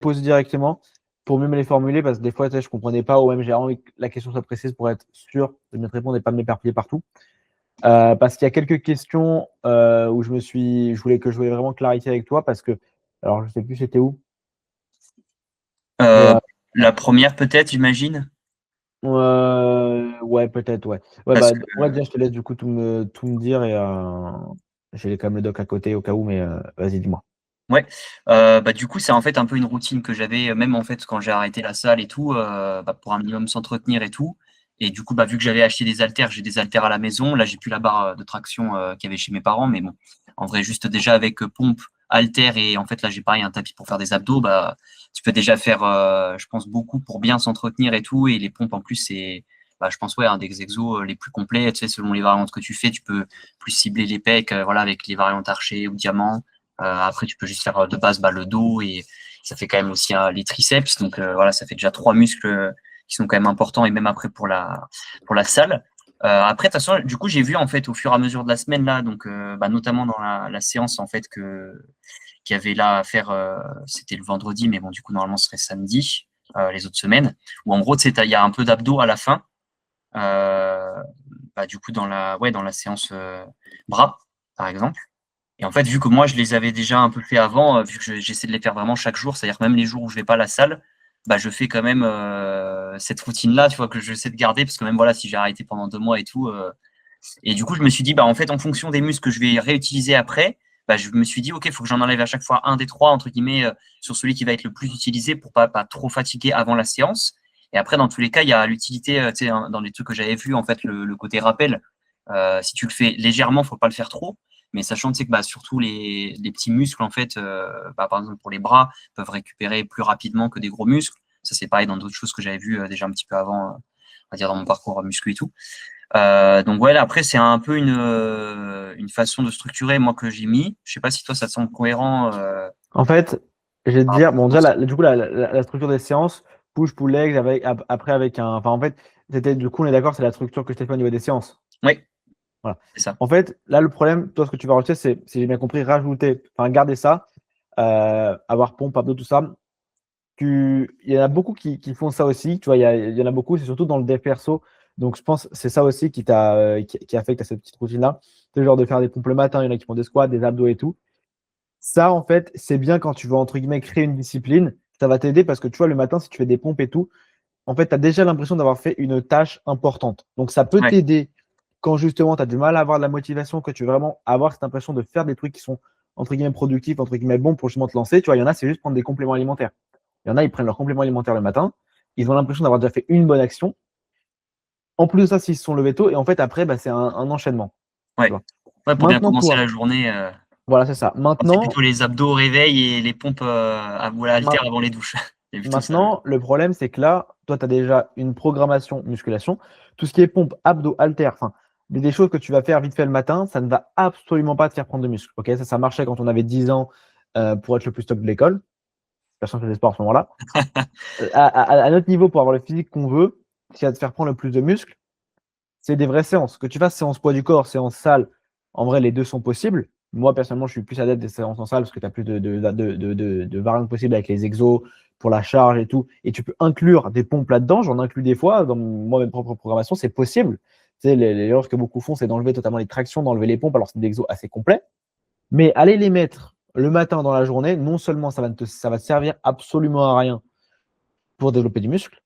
poser directement pour mieux me les formuler parce que des fois, tu sais, je comprenais pas ou même j'ai envie que la question soit précise pour être sûr de bien te répondre et pas m'éparpiller partout. Parce qu'il y a quelques questions où je voulais vraiment clarifier avec toi parce que, alors je sais plus c'était où, mais Euh, la première, peut-être, j'imagine. ouais, peut-être, ouais. Ouais, Parce bah, que ouais, déjà, je te laisse du coup tout me dire et j'ai quand même le doc à côté au cas où, mais vas-y, dis-moi. ouais, bah, du coup, c'est en fait un peu une routine que j'avais, même en fait quand j'ai arrêté la salle et tout, bah, pour un minimum s'entretenir et tout. Et du coup, bah, vu que j'avais acheté des haltères, j'ai des haltères à la maison. Là, j'ai plus la barre de traction qu'il y avait chez mes parents, mais bon, en vrai, juste déjà avec pompe, haltères et en fait là, j'ai pareil un tapis pour faire des abdos. Bah, tu peux déjà faire, je pense beaucoup pour bien s'entretenir et tout. Et les pompes en plus, c'est, bah, je pense ouais, un des exos les plus complets. Tu sais, selon les variantes que tu fais, tu peux plus cibler les pecs, voilà, avec les variantes archées ou diamant. Après, tu peux juste faire de base bah, le dos et ça fait quand même aussi les triceps. Donc voilà, ça fait déjà 3 muscles qui sont quand même importants et même après pour la salle. Après, de toute façon, du coup, j'ai vu en fait au fur et à mesure de la semaine là, donc bah, notamment dans la séance en fait qu'il y avait là à faire, c'était le vendredi, mais bon, du coup, normalement, ce serait samedi, les autres semaines, où en gros, tu sais, il y a un peu d'abdos à la fin, euh, bah, du coup, dans la séance bras, par exemple. Et en fait, vu que moi, je les avais déjà un peu fait avant, vu que j'essaie de les faire vraiment chaque jour, c'est-à-dire que même les jours où je vais pas à la salle, bah, je fais quand même cette routine-là, tu vois, que je sais de garder, parce que même voilà, si j'ai arrêté pendant 2 mois et tout. Et du coup, je me suis dit, bah, en fait, en fonction des muscles que je vais réutiliser après, bah, je me suis dit, OK, il faut que j'en enlève à chaque fois un des trois, entre guillemets, sur celui qui va être le plus utilisé pour pas trop fatiguer avant la séance. Et après, dans tous les cas, il y a l'utilité, tu sais, hein, dans les trucs que j'avais vu, en fait, le côté rappel. Si tu le fais légèrement, faut pas le faire trop. Mais sachant tu sais, que bah, surtout les petits muscles, en fait, bah, par exemple pour les bras, peuvent récupérer plus rapidement que des gros muscles. Ça, c'est pareil dans d'autres choses que j'avais vues déjà un petit peu avant, on va dire dans mon parcours muscu et tout. Donc ouais, là, après, c'est un peu une façon de structurer, moi, que j'ai mis. Je sais pas si toi, ça te semble cohérent En fait, je vais te par dire, rapport bon, aux déjà, séances. du coup, la structure des séances, push, pull legs, après avec un. Enfin, en fait, du coup, on est d'accord, c'est la structure que je t'ai fait au niveau des séances. Oui, Voilà. c'est ça. En fait, là, le problème, toi, ce que tu vas rajouter, c'est, si j'ai bien compris, rajouter, enfin, garder ça, avoir pompe, abdos, tout ça. Il y en a beaucoup qui font ça aussi. Tu vois, il y en a beaucoup, c'est surtout dans le dev perso. Donc, je pense que c'est ça aussi qui affecte à cette petite routine-là. C'est le genre de faire des pompes le matin, il y en a qui font des squats, des abdos et tout. Ça, en fait, c'est bien quand tu veux, entre guillemets, créer une discipline. Ça va t'aider parce que tu vois, le matin, si tu fais des pompes et tout, en fait, tu as déjà l'impression d'avoir fait une tâche importante. Donc, ça peut Ouais. t'aider quand justement tu as du mal à avoir de la motivation, que tu veux vraiment avoir cette impression de faire des trucs qui sont, entre guillemets, productifs, entre guillemets, bons pour justement te lancer. Tu vois, il y en a, c'est juste prendre des compléments alimentaires. Il y en a, ils prennent leurs compléments alimentaires le matin. Ils ont l'impression d'avoir déjà fait une bonne action. En plus de ça, s'ils se sont levés tôt, et en fait, après, bah, c'est un enchaînement. Tu Ouais. vois. Ouais, pour bien Maintenant, commencer toi, la journée. voilà, c'est ça. C'est plutôt les abdos au réveil et les pompes ou à la haltère Ma- avant les douches. C'est plutôt ça. Maintenant, le problème, c'est que là, toi, tu as déjà une programmation musculation. Tout ce qui est pompe, abdos, haltères, enfin, des choses que tu vas faire vite fait le matin, ça ne va absolument pas te faire prendre de muscle. Ok, ça marchait quand on avait 10 ans pour être le plus top de l'école. Personne ne faisait sport à ce moment-là. À notre niveau, pour avoir le physique qu'on veut, ce qui va te faire prendre le plus de muscles, c'est des vraies séances. Que tu fasses séance poids du corps, séance salle, en vrai, les deux sont possibles. Moi, personnellement, je suis plus adepte des séances en salle parce que tu as plus de variantes possibles avec les exos pour la charge et tout. Et tu peux inclure des pompes là-dedans. J'en inclus des fois dans moi, mes propres programmations. C'est possible. Tu sais, les erreurs que beaucoup font, c'est d'enlever totalement les tractions, d'enlever les pompes. Alors, c'est des exos assez complets. Mais aller les mettre le matin dans la journée, non seulement ça va te servir absolument à rien pour développer du muscle,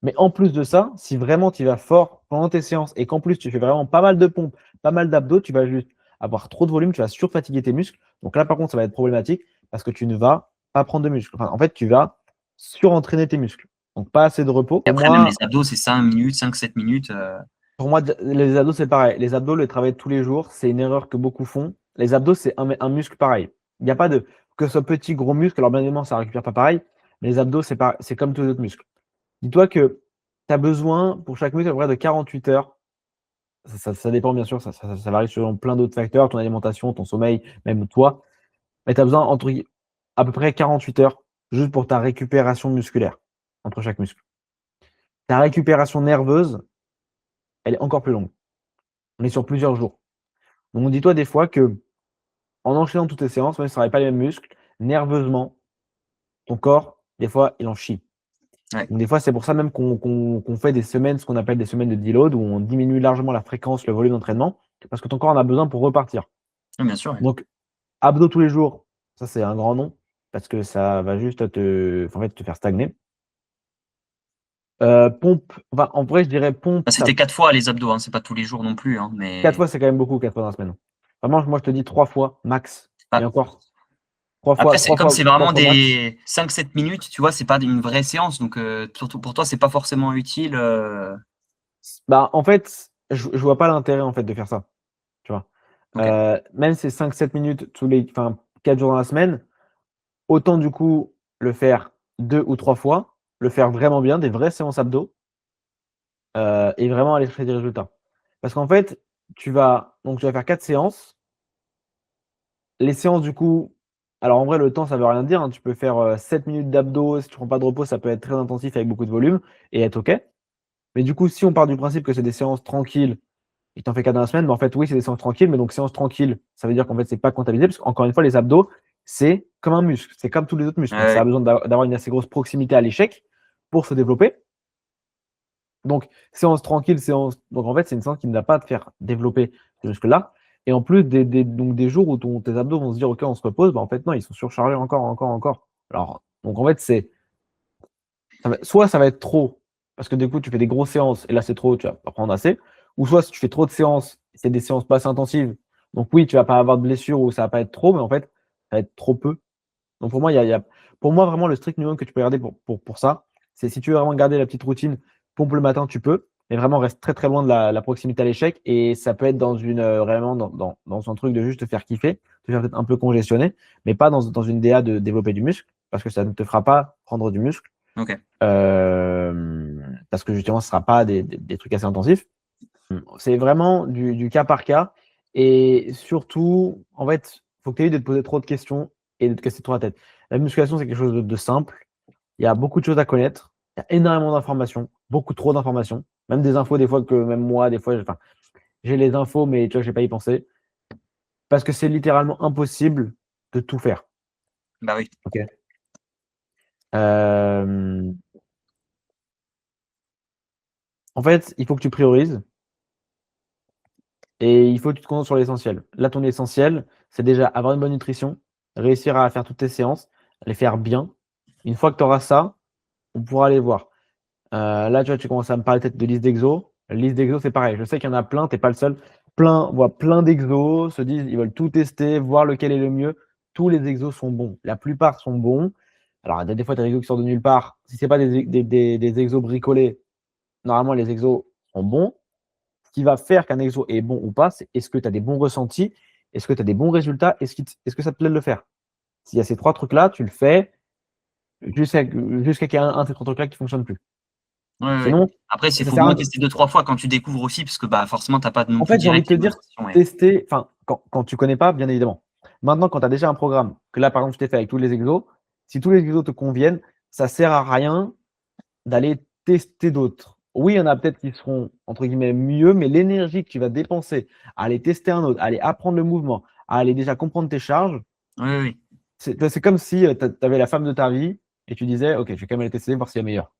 mais en plus de ça, si vraiment tu vas fort pendant tes séances et qu'en plus tu fais vraiment pas mal de pompes, pas mal d'abdos, tu vas juste avoir trop de volume, tu vas surfatiguer tes muscles. Donc là, par contre, ça va être problématique parce que tu ne vas pas prendre de muscles. Enfin, en fait, tu vas surentraîner tes muscles. Donc pas assez de repos. Et après, même les abdos, c'est 5 minutes, 5-7 minutes. Pour moi, les abdos, c'est pareil. Les abdos, le travail de tous les jours, c'est une erreur que beaucoup font. Les abdos, c'est un muscle pareil. Il n'y a pas de. Que ce soit petit, gros muscle, alors bien évidemment, ça ne récupère pas pareil. Mais les abdos, c'est comme tous les autres muscles. Dis-toi que tu as besoin, pour chaque muscle, à peu près de 48 heures. Ça dépend, bien sûr, ça varie selon plein d'autres facteurs, ton alimentation, ton sommeil, même toi. Mais tu as besoin à peu près 48 heures juste pour ta récupération musculaire entre chaque muscle. Ta récupération nerveuse, elle est encore plus longue. On est sur plusieurs jours. Donc, dis-toi des fois que en enchaînant toutes tes séances, même si tu ne travailles pas les mêmes muscles, nerveusement, ton corps, des fois, il en chie. Ouais. Donc, des fois, c'est pour ça même qu'on fait des semaines, ce qu'on appelle des semaines de deload, où on diminue largement la fréquence, le volume d'entraînement, parce que ton corps en a besoin pour repartir. Oui, bien sûr. Ouais. Donc, abdos tous les jours, ça c'est un grand nom, parce que ça va juste te faire stagner. Pompe, enfin, en vrai, je dirais pompe. C'était 4 fois les abdos, hein, c'est pas tous les jours non plus. Hein, 4 mais... fois, c'est quand même beaucoup, 4 fois dans la semaine. Vraiment, moi, je te dis 3 fois max. Et Ah. encore, 3 Après, fois, 3 comme fois, c'est 3 vraiment fois max. des 5-7 minutes, tu vois, c'est pas une vraie séance. Donc, surtout pour toi, c'est pas forcément utile. Bah, en fait, je vois pas l'intérêt en fait de faire ça. Tu vois. Ok. Même ces 5-7 minutes 4 jours dans la semaine, autant du coup le faire 2 ou 3 fois, le faire vraiment bien, des vraies séances abdos, et vraiment aller chercher des résultats. Parce qu'en fait, tu vas faire 4 séances. Les séances du coup, alors en vrai le temps ça veut rien dire, hein. Tu peux faire 7 minutes d'abdos, si tu prends pas de repos, ça peut être très intensif avec beaucoup de volume et être OK. Mais du coup, si on part du principe que c'est des séances tranquilles et tu en fais 4 dans la semaine, en fait, oui, c'est des séances tranquilles, mais donc séances tranquilles, ça veut dire qu'en fait, c'est pas comptabilisé parce qu'encore une fois, les abdos, c'est comme un muscle, c'est comme tous les autres muscles. Donc, ça a Ouais. besoin d'avoir une assez grosse proximité à l'échec pour se développer. Donc, séance tranquille, donc en fait, c'est une séance qui ne va pas te faire développer ce muscle-là. Et en plus, des jours où tes abdos vont se dire, OK, on se repose, en fait, non, ils sont surchargés encore. Alors, donc en fait, soit ça va être trop, parce que du coup, tu fais des grosses séances, et là, c'est trop, tu vas pas prendre assez. Ou soit, si tu fais trop de séances, c'est des séances pas assez intensives. Donc oui, tu vas pas avoir de blessure ou ça va pas être trop, mais en fait, ça va être trop peu. Donc pour moi, pour moi, vraiment, le strict minimum que tu peux garder pour ça, c'est si tu veux vraiment garder la petite routine, pompe le matin, tu peux, mais vraiment reste très très loin de la proximité à l'échec. Et ça peut être vraiment dans un truc de juste te faire kiffer, te faire peut-être un peu congestionner, mais pas dans une DA de développer du muscle, parce que ça ne te fera pas prendre du muscle. Ok. Parce que justement, ce ne sera pas des trucs assez intensifs. C'est vraiment du cas par cas. Et surtout, en fait, il faut que tu aies de te poser trop de questions et de te casser trop la tête. La musculation, c'est quelque chose de simple. Il y a beaucoup de choses à connaître. Il y a énormément d'informations, beaucoup trop d'informations. Même des infos, des fois, que même moi, des fois, j'ai les infos, mais tu vois, je n'ai pas y penser. Parce que c'est littéralement impossible de tout faire. Bah oui. Ok. En fait, il faut que tu priorises. Et il faut que tu te concentres sur l'essentiel. Là, ton essentiel, c'est déjà avoir une bonne nutrition, réussir à faire toutes tes séances, les faire bien. Une fois que tu auras ça, on pourra aller voir. Là, tu vois, tu commences à me parler peut-être de liste d'exos. La liste d'exos, c'est pareil. Je sais qu'il y en a plein, tu n'es pas le seul. Plein d'exos, se disent, ils veulent tout tester, voir lequel est le mieux. Tous les exos sont bons. La plupart sont bons. Alors, il y a des fois, tu as des exos qui sortent de nulle part. Si ce n'est pas des exos bricolés, normalement, les exos sont bons. Ce qui va faire qu'un exo est bon ou pas, c'est est-ce que tu as des bons ressentis, est-ce que tu as des bons résultats, est-ce que ça te plaît de le faire. S'il y a ces 3 trucs-là, tu le fais jusqu'à qu'il y ait un de ces 3 trucs-là qui ne fonctionne plus. Ouais, ouais. Sinon, Après, il ça faut sert à bien rien. tester 2-3 fois quand tu découvres aussi, parce que bah, forcément, tu n'as pas non En plus fait, j'ai envie de direct te les bonnes dire, sensations. Ouais. tester, enfin, quand tu ne connais pas, bien évidemment. Maintenant, quand tu as déjà un programme, que là, par exemple, je t'ai fait avec tous les exos, si tous les exos te conviennent, ça ne sert à rien d'aller tester d'autres. Oui, il y en a peut-être qui seront, entre guillemets, mieux, mais l'énergie que tu vas dépenser à aller tester un autre, à aller apprendre le mouvement, à aller déjà comprendre tes charges, Oui, oui. c'est comme si tu avais la femme de ta vie et tu disais, OK, je vais quand même aller tester, voir si elle est meilleure.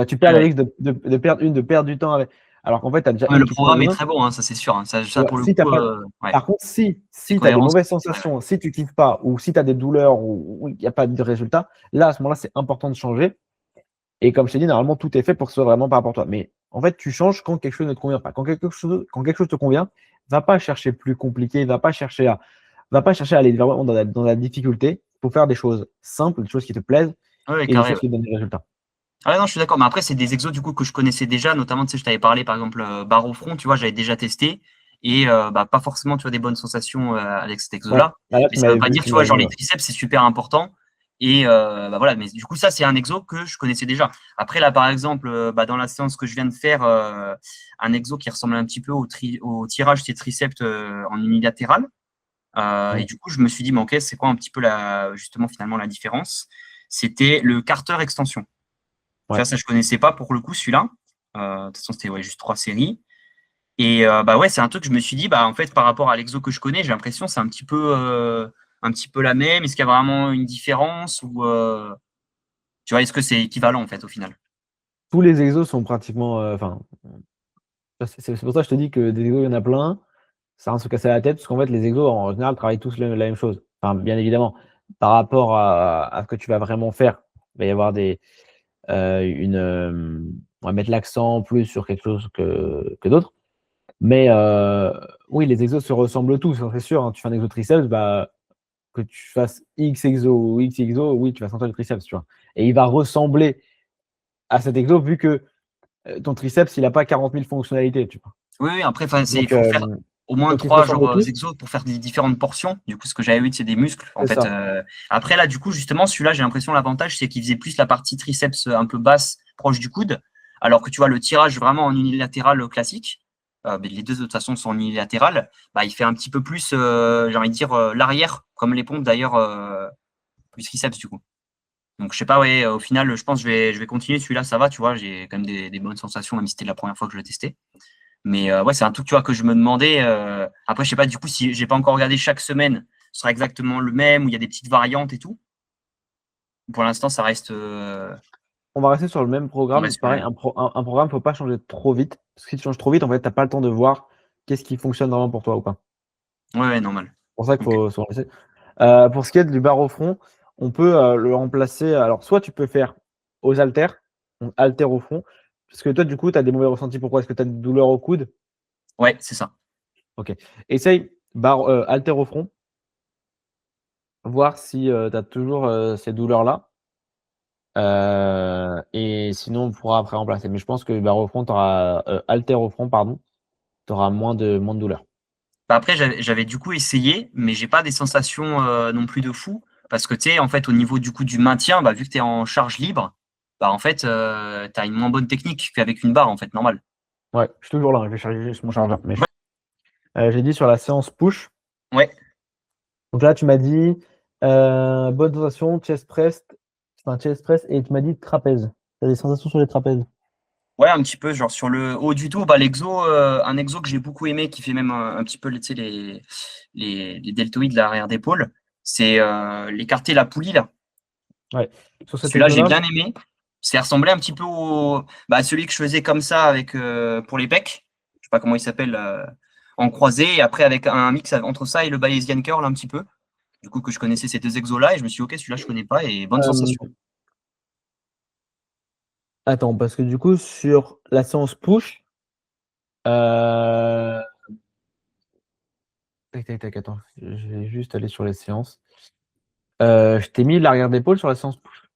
Tu perds le Ouais. risque de perdre du temps avec. Alors qu'en fait, tu as déjà Ouais, une le qui te convient programme est bien. très bon, hein, ça c'est sûr. Hein. Ça, Tu vois, pour le si t'as coup, pas... ouais. Par contre, C'est si tu as des cohérent. mauvaises Ouais. sensations, si tu kiffes pas, ou si tu as des douleurs, ou il n'y a pas de résultat, là, à ce moment-là, c'est important de changer. Et comme je t'ai dit, normalement, tout est fait pour que ce soit vraiment pas rapport à toi. Mais en fait, tu changes quand quelque chose ne te convient pas. Quand quelque chose te convient, va pas chercher plus compliqué, va pas chercher à aller vraiment dans la difficulté pour faire des choses simples, des choses qui te plaisent Ouais, et des carré. choses qui te donnent des résultats. Ah ouais, non, je suis d'accord. Mais après, c'est des exos du coup que je connaissais déjà, notamment, tu sais, je t'avais parlé par exemple barre au front, tu vois, j'avais déjà testé et bah, pas forcément, tu vois, des bonnes sensations avec cet Ouais, exo-là. bah là, Mais ça veut pas dire, tu tu vois, m'avais genre dit, les ouais. triceps, c'est super important. Et bah, voilà, mais du coup, ça, c'est un exo que je connaissais déjà. Après, là, par exemple, bah, dans la séance que je viens de faire, un exo qui ressemble un petit peu au tirage des triceps en unilatéral. Et du coup, je me suis dit, mais ok, c'est quoi un petit peu justement, finalement, la différence? C'était le Carter extension. Tu Ouais. vois, ça, je connaissais pas pour le coup, celui-là. De toute façon, c'était juste 3 séries. Et bah ouais, c'est un truc que je me suis dit, bah en fait, par rapport à l'exo que je connais, j'ai l'impression que c'est un petit peu un petit peu la même? Est-ce qu'il y a vraiment une différence ou tu vois, est-ce que c'est équivalent en fait au final? Tous les exos sont pratiquement, enfin, c'est pour ça que je te dis que des exos, il y en a plein. Ça va se casser la tête parce qu'en fait, les exos, en général, travaillent tous la même chose. Enfin, bien évidemment, par rapport à ce que tu vas vraiment faire, il va y avoir on va mettre l'accent plus sur quelque chose que d'autres. Mais oui, les exos se ressemblent tous, hein, c'est sûr, hein. Tu fais un exo triceps, bah, que tu fasses X exo ou X exo, oui, tu vas sentir le triceps, tu vois. Et il va ressembler à cet exo vu que ton triceps, il n'a pas 40 000 fonctionnalités, tu vois. Oui, oui, après, il Donc, faut faire au moins donc ils se 3 ressemblent genre tous, exos pour faire des différentes portions. Du coup, ce que j'avais vu, c'est des muscles. En c'est fait, ça. après, là, du coup, justement, celui-là, j'ai l'impression, l'avantage, c'est qu'il faisait plus la partie triceps un peu basse, proche du coude. Alors que tu vois, le tirage vraiment en unilatéral classique, mais les deux de toute façon sont en unilatéral, bah, il fait un petit peu plus, j'ai envie de dire, l'arrière, comme les pompes d'ailleurs, plus triceps du coup. Donc, je sais pas, ouais, au final, je pense que je vais continuer. Celui-là, ça va, tu vois, j'ai quand même des bonnes sensations, même si c'était la première fois que je le testais. Mais ouais, c'est un truc, tu vois, que je me demandais. Après, je sais pas, du coup, si j'ai pas encore regardé chaque semaine, ce sera exactement le même, ou il y a des petites variantes et tout. Pour l'instant, ça reste. On va rester sur le même On programme. reste sur Pareil, un programme, faut pas changer trop vite. Parce que si tu changes trop vite, en fait, tu n'as pas le temps de voir qu'est-ce qui fonctionne vraiment pour toi ou pas. Ouais, ouais, normal. C'est pour ça qu'il Ok. faut se laisser. Pour ce qui est du barre au front, on peut le remplacer. Alors, soit tu peux faire aux haltères, donc haltères au front. Parce que toi, du coup, tu as des mauvais ressentis. Pourquoi? Est-ce que tu as des douleurs au coude? Ouais, c'est ça. Ok. Essaye barre haltères au front. Voir si tu as toujours ces douleurs-là. Et sinon, on pourra après remplacer. Mais je pense que barre au front, tu auras haltères au front, pardon. Tu auras moins de douleur. Bah, après, j'avais du coup essayé, mais j'ai pas des sensations non plus de fou. Parce que tu sais, en fait, au niveau du coup du maintien, bah, vu que tu es en charge libre, bah, en fait, tu as une moins bonne technique qu'avec une barre, en fait, normale. Ouais, je suis toujours là, je vais charger juste mon chargeur. Mais j'ai dit sur la séance push. Ouais. Donc là, tu m'as dit bonne sensation, chest press, enfin chest press, et tu m'as dit trapèze. Tu as des sensations sur les trapèzes? Ouais, un petit peu, genre sur le haut du dos, bah, un exo que j'ai beaucoup aimé, qui fait même un petit peu tu sais, les deltoïdes, l'arrière d'épaule, c'est l'écarter la poulie, là. Ouais. Sur cet Celui-là, j'ai exo-là, bien aimé. C'est ressemblé un petit peu à celui que je faisais comme ça avec, pour les pecs. Je sais pas comment il s'appelle, en croisé, et après avec un mix entre ça et le Bayesian curl un petit peu. Du coup, que je connaissais ces deux exos-là, et je me suis dit, ok, celui-là, je connais pas, et bonne sensation. attends, parce que du coup, sur la séance push, euh, tac, tac, tac, attends, je vais juste aller sur les séances. Je t'ai mis l'arrière d'épaule sur la séance push.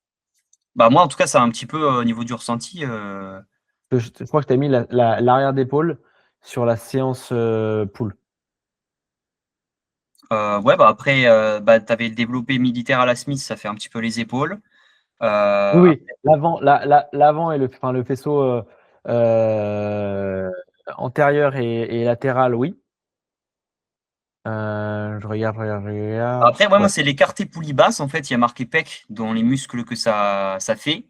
Bah, moi, en tout cas, ça a un petit peu, au niveau du ressenti, Je crois que je t'ai mis l'arrière d'épaule sur la séance pull. Ouais, bah après, bah, tu avais le développé militaire à la Smith, ça fait un petit peu les épaules. Oui, Euh, oui, l'avant et enfin, le faisceau euh, antérieur et latéral, oui. Je regarde. Après, ouais, moi, Ouais. c'est l'écarté poulie basse. En fait, il y a marqué PEC dans les muscles que ça fait.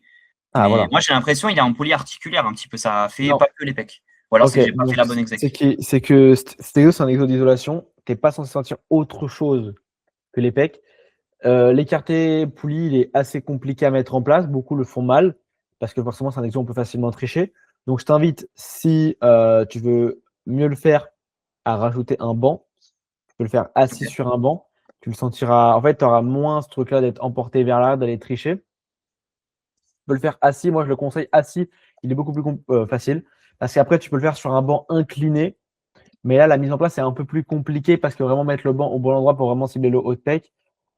Ah, Mais voilà. moi, j'ai l'impression qu'il est en polyarticulaire un petit peu. Ça fait Non. pas que les pecs. Ou alors, c'est Ok, que j'ai pas fait donc la bonne exec. c'est que cet exo, c'est un exo d'isolation. Tu n'es pas censé sentir autre chose que les pecs. L'écarté poulie, il est assez compliqué à mettre en place. Beaucoup le font mal parce que forcément, c'est un exo on peut facilement tricher. Donc, je t'invite, si tu veux mieux le faire, à rajouter un banc. Tu peux le faire assis Ok. sur un banc. Tu le sentiras. En fait, tu auras moins ce truc-là d'être emporté vers l'arrière, d'aller tricher. Tu peux le faire assis. Moi, je le conseille assis. Il est beaucoup plus facile. Parce qu'après, tu peux le faire sur un banc incliné. Mais là, la mise en place est un peu plus compliquée parce que vraiment mettre le banc au bon endroit pour vraiment cibler le haut de pec.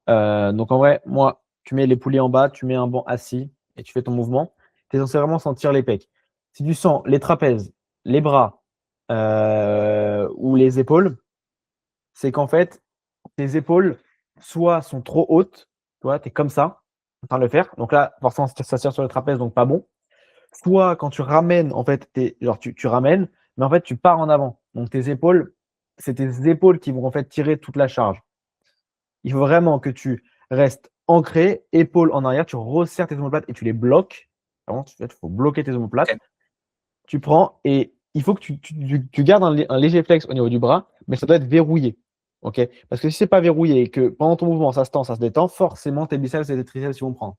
Donc en vrai, moi, tu mets les poulies en bas, tu mets un banc assis et tu fais ton mouvement. Tu es censé vraiment sentir les pecs. Si tu sens les trapèzes, les bras ou les épaules, c'est qu'en fait, tes épaules, soit sont trop hautes, tu vois, tu es comme ça, en train de le faire. Donc là, forcément, ça tire sur le trapèze, donc pas bon. Soit quand tu ramènes, en fait, genre tu ramènes, mais en fait, tu pars en avant. Donc tes épaules, c'est tes épaules qui vont en fait tirer toute la charge. Il faut vraiment que tu restes ancré, épaules en arrière, tu resserres tes omoplates et tu les bloques. Vraiment, il faut bloquer tes omoplates. Ok. Tu prends et il faut que tu gardes un léger flex au niveau du bras, mais ça doit être verrouillé. Ok? Parce que si c'est pas verrouillé et que pendant ton mouvement, ça se tend, ça se détend, forcément, tes biceps et tes triceps, ils vont prendre.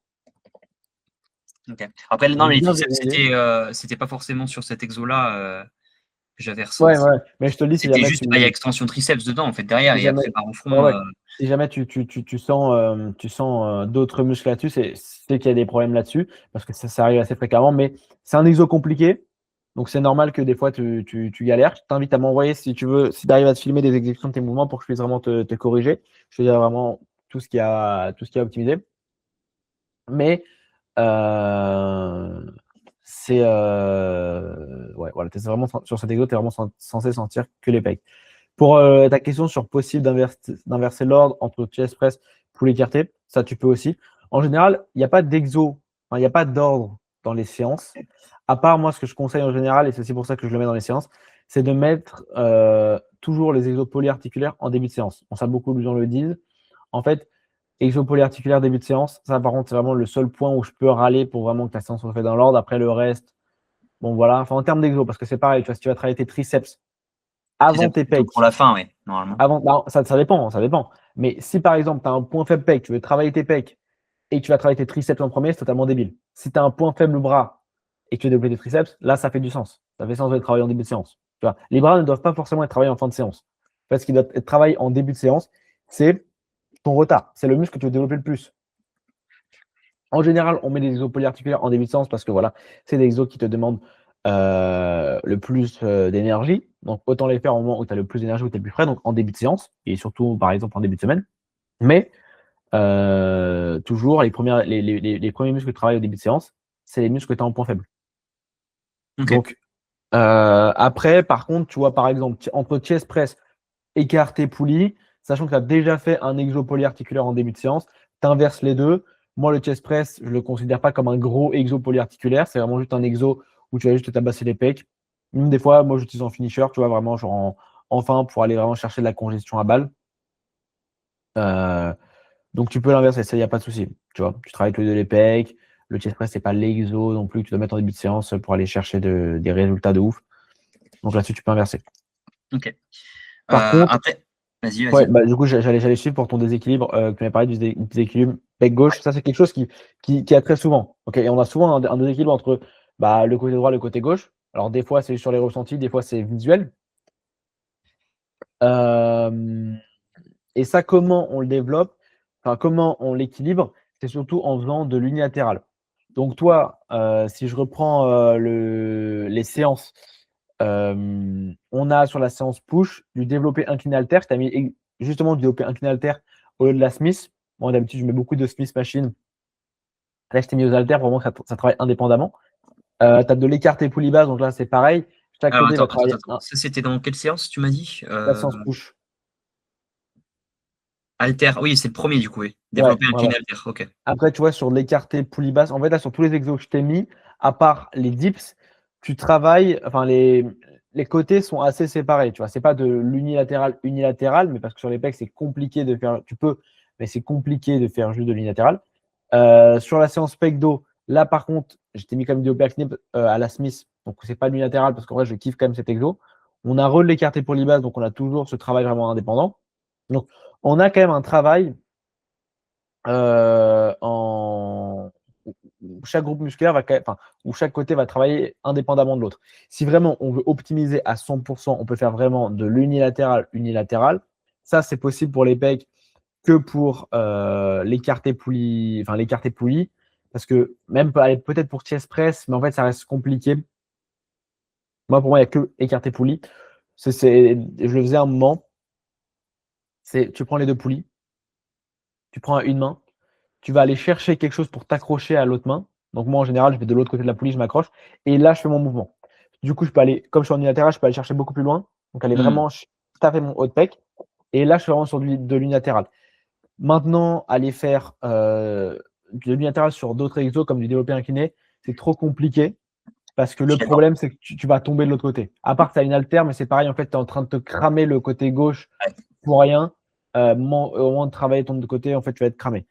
Ok. Après, non, Donc, mais les bien triceps, verrouillé. c'était pas forcément sur cet exo-là que j'avais Ouais, ressenti. ouais. Mais je te le dis, si C'était jamais juste, il y a extension triceps dedans, en fait, derrière, si et jamais, après, barre au ouais, front. ouais. Si jamais tu sens d'autres muscles là-dessus, c'est qu'il y a des problèmes là-dessus, parce que ça arrive assez fréquemment, mais c'est un exo compliqué, donc c'est normal que des fois tu galères. Je t'invite à m'envoyer si tu veux, si tu arrives à te filmer des exécutions de tes mouvements pour que je puisse vraiment te corriger. Je te dirai vraiment tout ce qu'il y a à optimiser. Mais c'est ouais, voilà, vraiment sur cet exo, tu es vraiment censé sentir que les pecs. Pour ta question sur possible d'inverser l'ordre entre chest press, poulie écarté, ça tu peux aussi. En général, il n'y a pas d'exo, enfin, il n'y a pas d'ordre dans les séances. À part moi, ce que je conseille en général, et c'est aussi pour ça que je le mets dans les séances, c'est de mettre toujours les exos polyarticulaires en début de séance. On sait beaucoup de gens le disent. En fait, exo polyarticulaire début de séance, ça par contre, c'est vraiment le seul point où je peux râler pour vraiment que la séance soit faite dans l'ordre. Après le reste, bon voilà. Enfin, en termes d'exo, parce que c'est pareil, tu vois, si tu vas travailler tes triceps avant Triceps tes plutôt pecs, pour la fin, oui, normalement. bah, ça dépend, ça dépend. Mais si par exemple, tu as un point faible pec, tu veux travailler tes pecs et que tu vas travailler tes triceps en premier, c'est totalement débile. Si tu as un point faible bras et que tu veux développer tes triceps, là, ça fait du sens. Ça fait sens de les travailler en début de séance. Tu vois, les bras ne doivent pas forcément être travaillés en fin de séance. Parce qu'il doit être travaillé en début de séance, c'est ton retard. C'est le muscle que tu veux développer le plus. En général, on met des exos polyarticulaires en début de séance parce que voilà, c'est des exos qui te demandent le plus d'énergie. Donc, autant les faire au moment où tu as le plus d'énergie, où tu es le plus frais, donc en début de séance, et surtout, par exemple, en début de semaine. Mais toujours, les premiers muscles que tu travailles au début de séance, c'est les muscles que tu as en point faible. Ok. Donc, après, par contre, tu vois, par exemple, entre chest press, écarté, poulie, sachant que tu as déjà fait un exo polyarticulaire en début de séance, tu inverses les deux. Moi, le chest press, je ne le considère pas comme un gros exo polyarticulaire. C'est vraiment juste un exo où tu vas juste tabasser les pecs. Même des fois, moi, j'utilise en finisher, tu vois, vraiment, genre en fin pour aller vraiment chercher de la congestion à balle. Donc, tu peux l'inverser, ça, il n'y a pas de souci. Tu vois, tu travailles tous les deux les pecs. Le chest press, c'est pas l'exo non plus que tu dois mettre en début de séance pour aller chercher des résultats de ouf. Donc là-dessus, tu peux inverser. Ok. Par contre, Après, vas-y, ouais, vas-y. bah, du coup, j'allais suivre pour ton déséquilibre. Tu m'avais parlé du déséquilibre pec gauche. Ça, c'est quelque chose qui a très souvent. Ok, et on a souvent un déséquilibre entre bah, le côté droit et le côté gauche. Alors, des fois, c'est sur les ressentis, des fois, c'est visuel. Euh, et ça, comment on le développe, enfin, comment on l'équilibre, c'est surtout en faisant de l'unilatéral. Donc, toi, si je reprends les séances, on a sur la séance push du développé incliné halter. Tu as mis justement du développé incliné halter au lieu de la Smith. Moi, d'habitude, je mets beaucoup de Smith machine. Là, je t'ai mis aux haltères pour vraiment que ça travaille indépendamment. Tu as de l'écarté poulie basse, donc là, c'est pareil. Chaque Alors, côté va attends. travailler Ça, c'était dans quelle séance, tu m'as dit? la séance push. Alter, oui, c'est le premier, du coup, oui. Ouais, Développer ouais, ouais. incliné alter, ok. Après, tu vois, sur l'écarté poulie basse, en fait, là, sur tous les exos que je t'ai mis, à part les dips, tu travailles, enfin, les côtés sont assez séparés, tu vois. C'est pas de l'unilatéral unilatéral, mais parce que sur les pecs, c'est compliqué de faire, tu peux, mais c'est compliqué de faire juste de l'unilatéral. Sur la séance pec-dos, là, par contre, je t'ai mis comme vidéo percnib à la Smith, donc c'est pas l'unilatéral parce qu'en vrai, je kiffe quand même cet exo. On a re l'écarté poulie basse, donc on a toujours ce travail vraiment indépendant. Donc, on a quand même un travail en où chaque groupe musculaire va, enfin, où chaque côté va travailler indépendamment de l'autre. Si vraiment on veut optimiser à 100%, on peut faire vraiment de l'unilatéral unilatéral. Ça, c'est possible pour les pecs que pour l'écarté poulie, enfin l'écarté poulie, parce que même peut-être pour chest press, mais en fait, ça reste compliqué. Moi, pour moi, il n'y a que écarté poulie. Je le faisais un moment. C'est tu prends les deux poulies, tu prends une main, tu vas aller chercher quelque chose pour t'accrocher à l'autre main. Donc moi, en général, je vais de l'autre côté de la poulie, je m'accroche. Et là, je fais mon mouvement. Du coup, je peux aller, comme je suis en unilatéral, je peux aller chercher beaucoup plus loin. Donc aller Hmm. vraiment taper mon haut de pec. Et là, je suis vraiment sur de l'unilatéral. Maintenant, aller faire de l'unilatéral sur d'autres exos comme du développé incliné, c'est trop compliqué. Parce que Je le suis d'accord. problème, c'est que tu vas tomber de l'autre côté. À part que tu as une haltère, mais c'est pareil, en fait, tu es en train de te cramer le côté gauche Ouais. pour rien. Au moment de travailler ton côté, en fait, tu vas être cramé.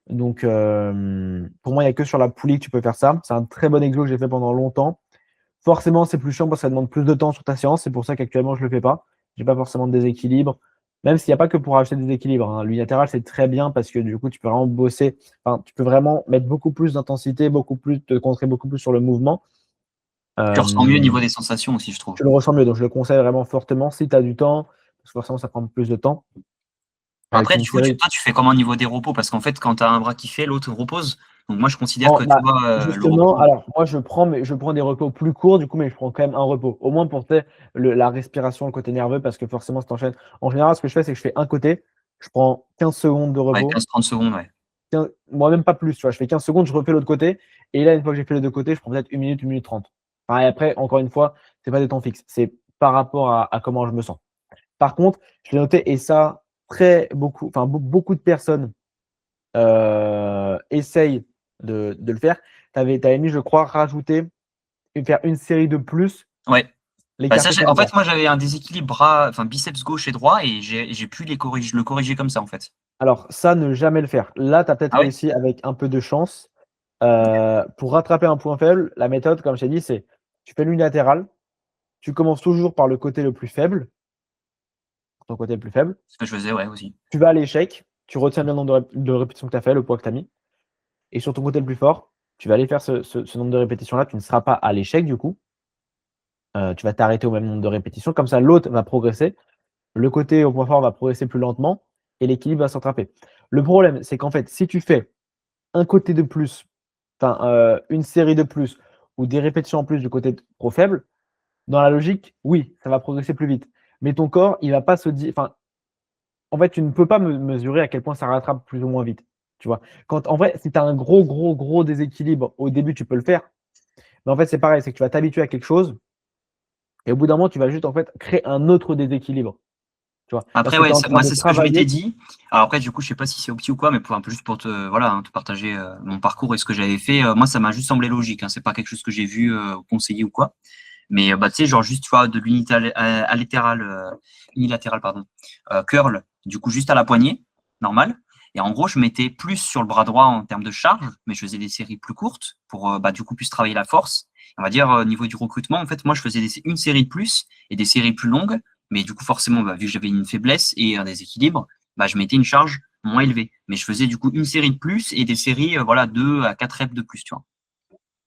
Donc, pour moi, il n'y a que sur la poulie que tu peux faire ça. C'est un très bon exo que j'ai fait pendant longtemps. Forcément, c'est plus chiant parce que ça demande plus de temps sur ta séance. C'est pour ça qu'actuellement, je ne le fais pas. Je n'ai pas forcément de déséquilibre. Même s'il n'y a pas que pour acheter des équilibres, hein. L'unilatéral, c'est très bien parce que du coup, tu peux vraiment bosser, enfin, tu peux vraiment mettre beaucoup plus d'intensité, te concentrer beaucoup plus sur le mouvement. Tu ressens mieux au Euh, niveau des sensations aussi, je trouve. tu le ressens mieux. Donc, je le conseille vraiment fortement si tu as du temps, parce que forcément, ça prend plus de temps. Avec Après, une du coup, série. toi, tu fais comment au niveau des repos? Parce qu'en fait, quand tu as un bras qui fait, l'autre repose. Donc moi, je considère que, tu Bah, vois, le justement, repos. alors moi je prends des repos plus courts du coup, mais je prends quand même un repos. Au moins pour tu sais, la respiration, le côté nerveux, parce que forcément, ça t'enchaîne. En général, ce que je fais, c'est que je fais un côté, je prends 15 secondes de Ouais, repos. 15-30 secondes, ouais. Moi, même pas plus, tu vois. Je fais 15 secondes, je refais l'autre côté. Et là, une fois que j'ai fait les deux côtés, je prends peut-être une minute 30. Enfin, et après, encore une fois, c'est pas des temps fixes. C'est par rapport à comment je me sens. Par contre, je l'ai noté, et ça, beaucoup de personnes essayent de le faire. Tu avais mis, je crois, rajouter et faire une série de plus, Ouais. Bah ça, l'écarter sur en l'avant. fait, moi, j'avais un déséquilibre enfin, biceps gauche et droit, et j'ai pu le corriger comme ça, en fait. Alors, ça, ne jamais le faire. Là, tu as peut-être Ah ouais? réussi avec un peu de chance. Pour rattraper un point faible, la méthode, comme je t'ai dit, c'est tu fais l'unilatéral, tu commences toujours par le côté le plus faible, ton côté le plus faible, Ce que je faisais, ouais, aussi. tu vas à l'échec, tu retiens bien le nombre de répétitions que tu as fait, le poids que tu as mis, et sur ton côté le plus fort, tu vas aller faire ce nombre de répétitions-là, tu ne seras pas à l'échec du coup. Tu vas t'arrêter au même nombre de répétitions, comme ça l'autre va progresser, le côté au point fort va progresser plus lentement et l'équilibre va s'attraper. Le problème, c'est qu'en fait, si tu fais un côté de plus, enfin, une série de plus ou des répétitions en plus du côté trop faible, dans la logique, oui, ça va progresser plus vite. Mais ton corps, il va pas se dire, enfin, en fait, tu ne peux pas mesurer à quel point ça rattrape plus ou moins vite. Tu vois? En vrai, si tu as un gros, gros, gros déséquilibre, au début, tu peux le faire. Mais en fait, c'est pareil, c'est que tu vas t'habituer à quelque chose et au bout d'un moment, tu vas juste en fait créer un autre déséquilibre. Tu vois? Parce Après, que tu ouais, es en train moi, de c'est ce que je m'étais travailler. dit. Alors après, du coup, je sais pas si c'est opti ou quoi, mais un peu juste pour te, voilà, hein, te partager mon parcours et ce que j'avais fait. Moi, ça m'a juste semblé logique, hein. C'est pas quelque chose que j'ai vu conseiller ou quoi. Mais bah, tu sais, genre juste, tu vois, de l'unité unilatérale, pardon, curl, du coup, juste à la poignée, normal. Et en gros, je mettais plus sur le bras droit en termes de charge, mais je faisais des séries plus courtes pour, bah, du coup, plus travailler la force. On va dire, au niveau du recrutement, en fait, moi, je faisais une série de plus et des séries plus longues. Mais du coup, forcément, bah, vu que j'avais une faiblesse et un déséquilibre, bah, je mettais une charge moins élevée. Mais je faisais du coup une série de plus et des séries, voilà, 2 à 4 reps de plus, tu vois.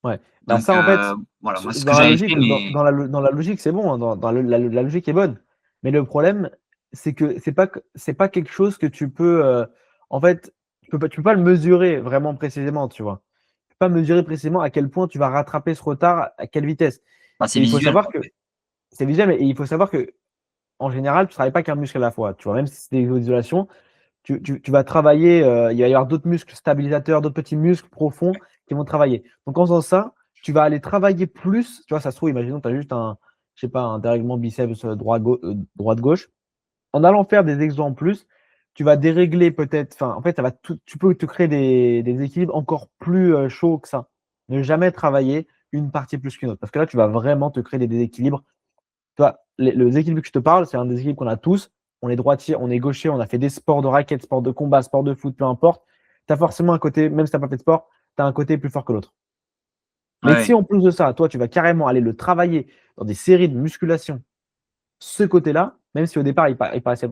Ouais. Bah, Donc, ça, en fait, voilà, moi, c'est ce que dans la j'avais fait, logique, mais dans la logique, c'est bon, hein, la logique est bonne. Mais le problème, c'est que c'est pas quelque chose que tu peux, en fait, tu peux pas le mesurer vraiment précisément, tu vois? Tu peux pas mesurer précisément à quel point tu vas rattraper ce retard, à quelle vitesse. bah, c'est Et il faut visuel, savoir quoi. que c'est visuel, mais il faut savoir qu'en général, tu travailles pas qu'un muscle à la fois, tu vois? Même si c'est des exos d'isolation, tu vas travailler, il va y avoir d'autres muscles stabilisateurs, d'autres petits muscles profonds qui vont travailler. Donc en faisant ça, tu vas aller travailler plus, tu vois? Ça se trouve, imaginons tu as juste je sais pas, un dérèglement biceps, droite-gauche. En allant faire des exos en plus, tu vas dérégler peut-être, enfin, en fait, ça va tu peux te créer des équilibres encore plus, chauds que ça. Ne jamais travailler une partie plus qu'une autre, parce que là, tu vas vraiment te créer des déséquilibres. Tu vois, le déséquilibre que je te parle, c'est un déséquilibre qu'on a tous. On est droitier, on est gaucher, on a fait des sports de raquettes, sport de combat, sport de foot, peu importe. Tu as forcément un côté, même si tu n'as pas fait de sport, tu as un côté plus fort que l'autre. Mais Ouais, si en plus de ça, toi, tu vas carrément aller le travailler dans des séries de musculation, ce côté-là, même si au départ, il paraissait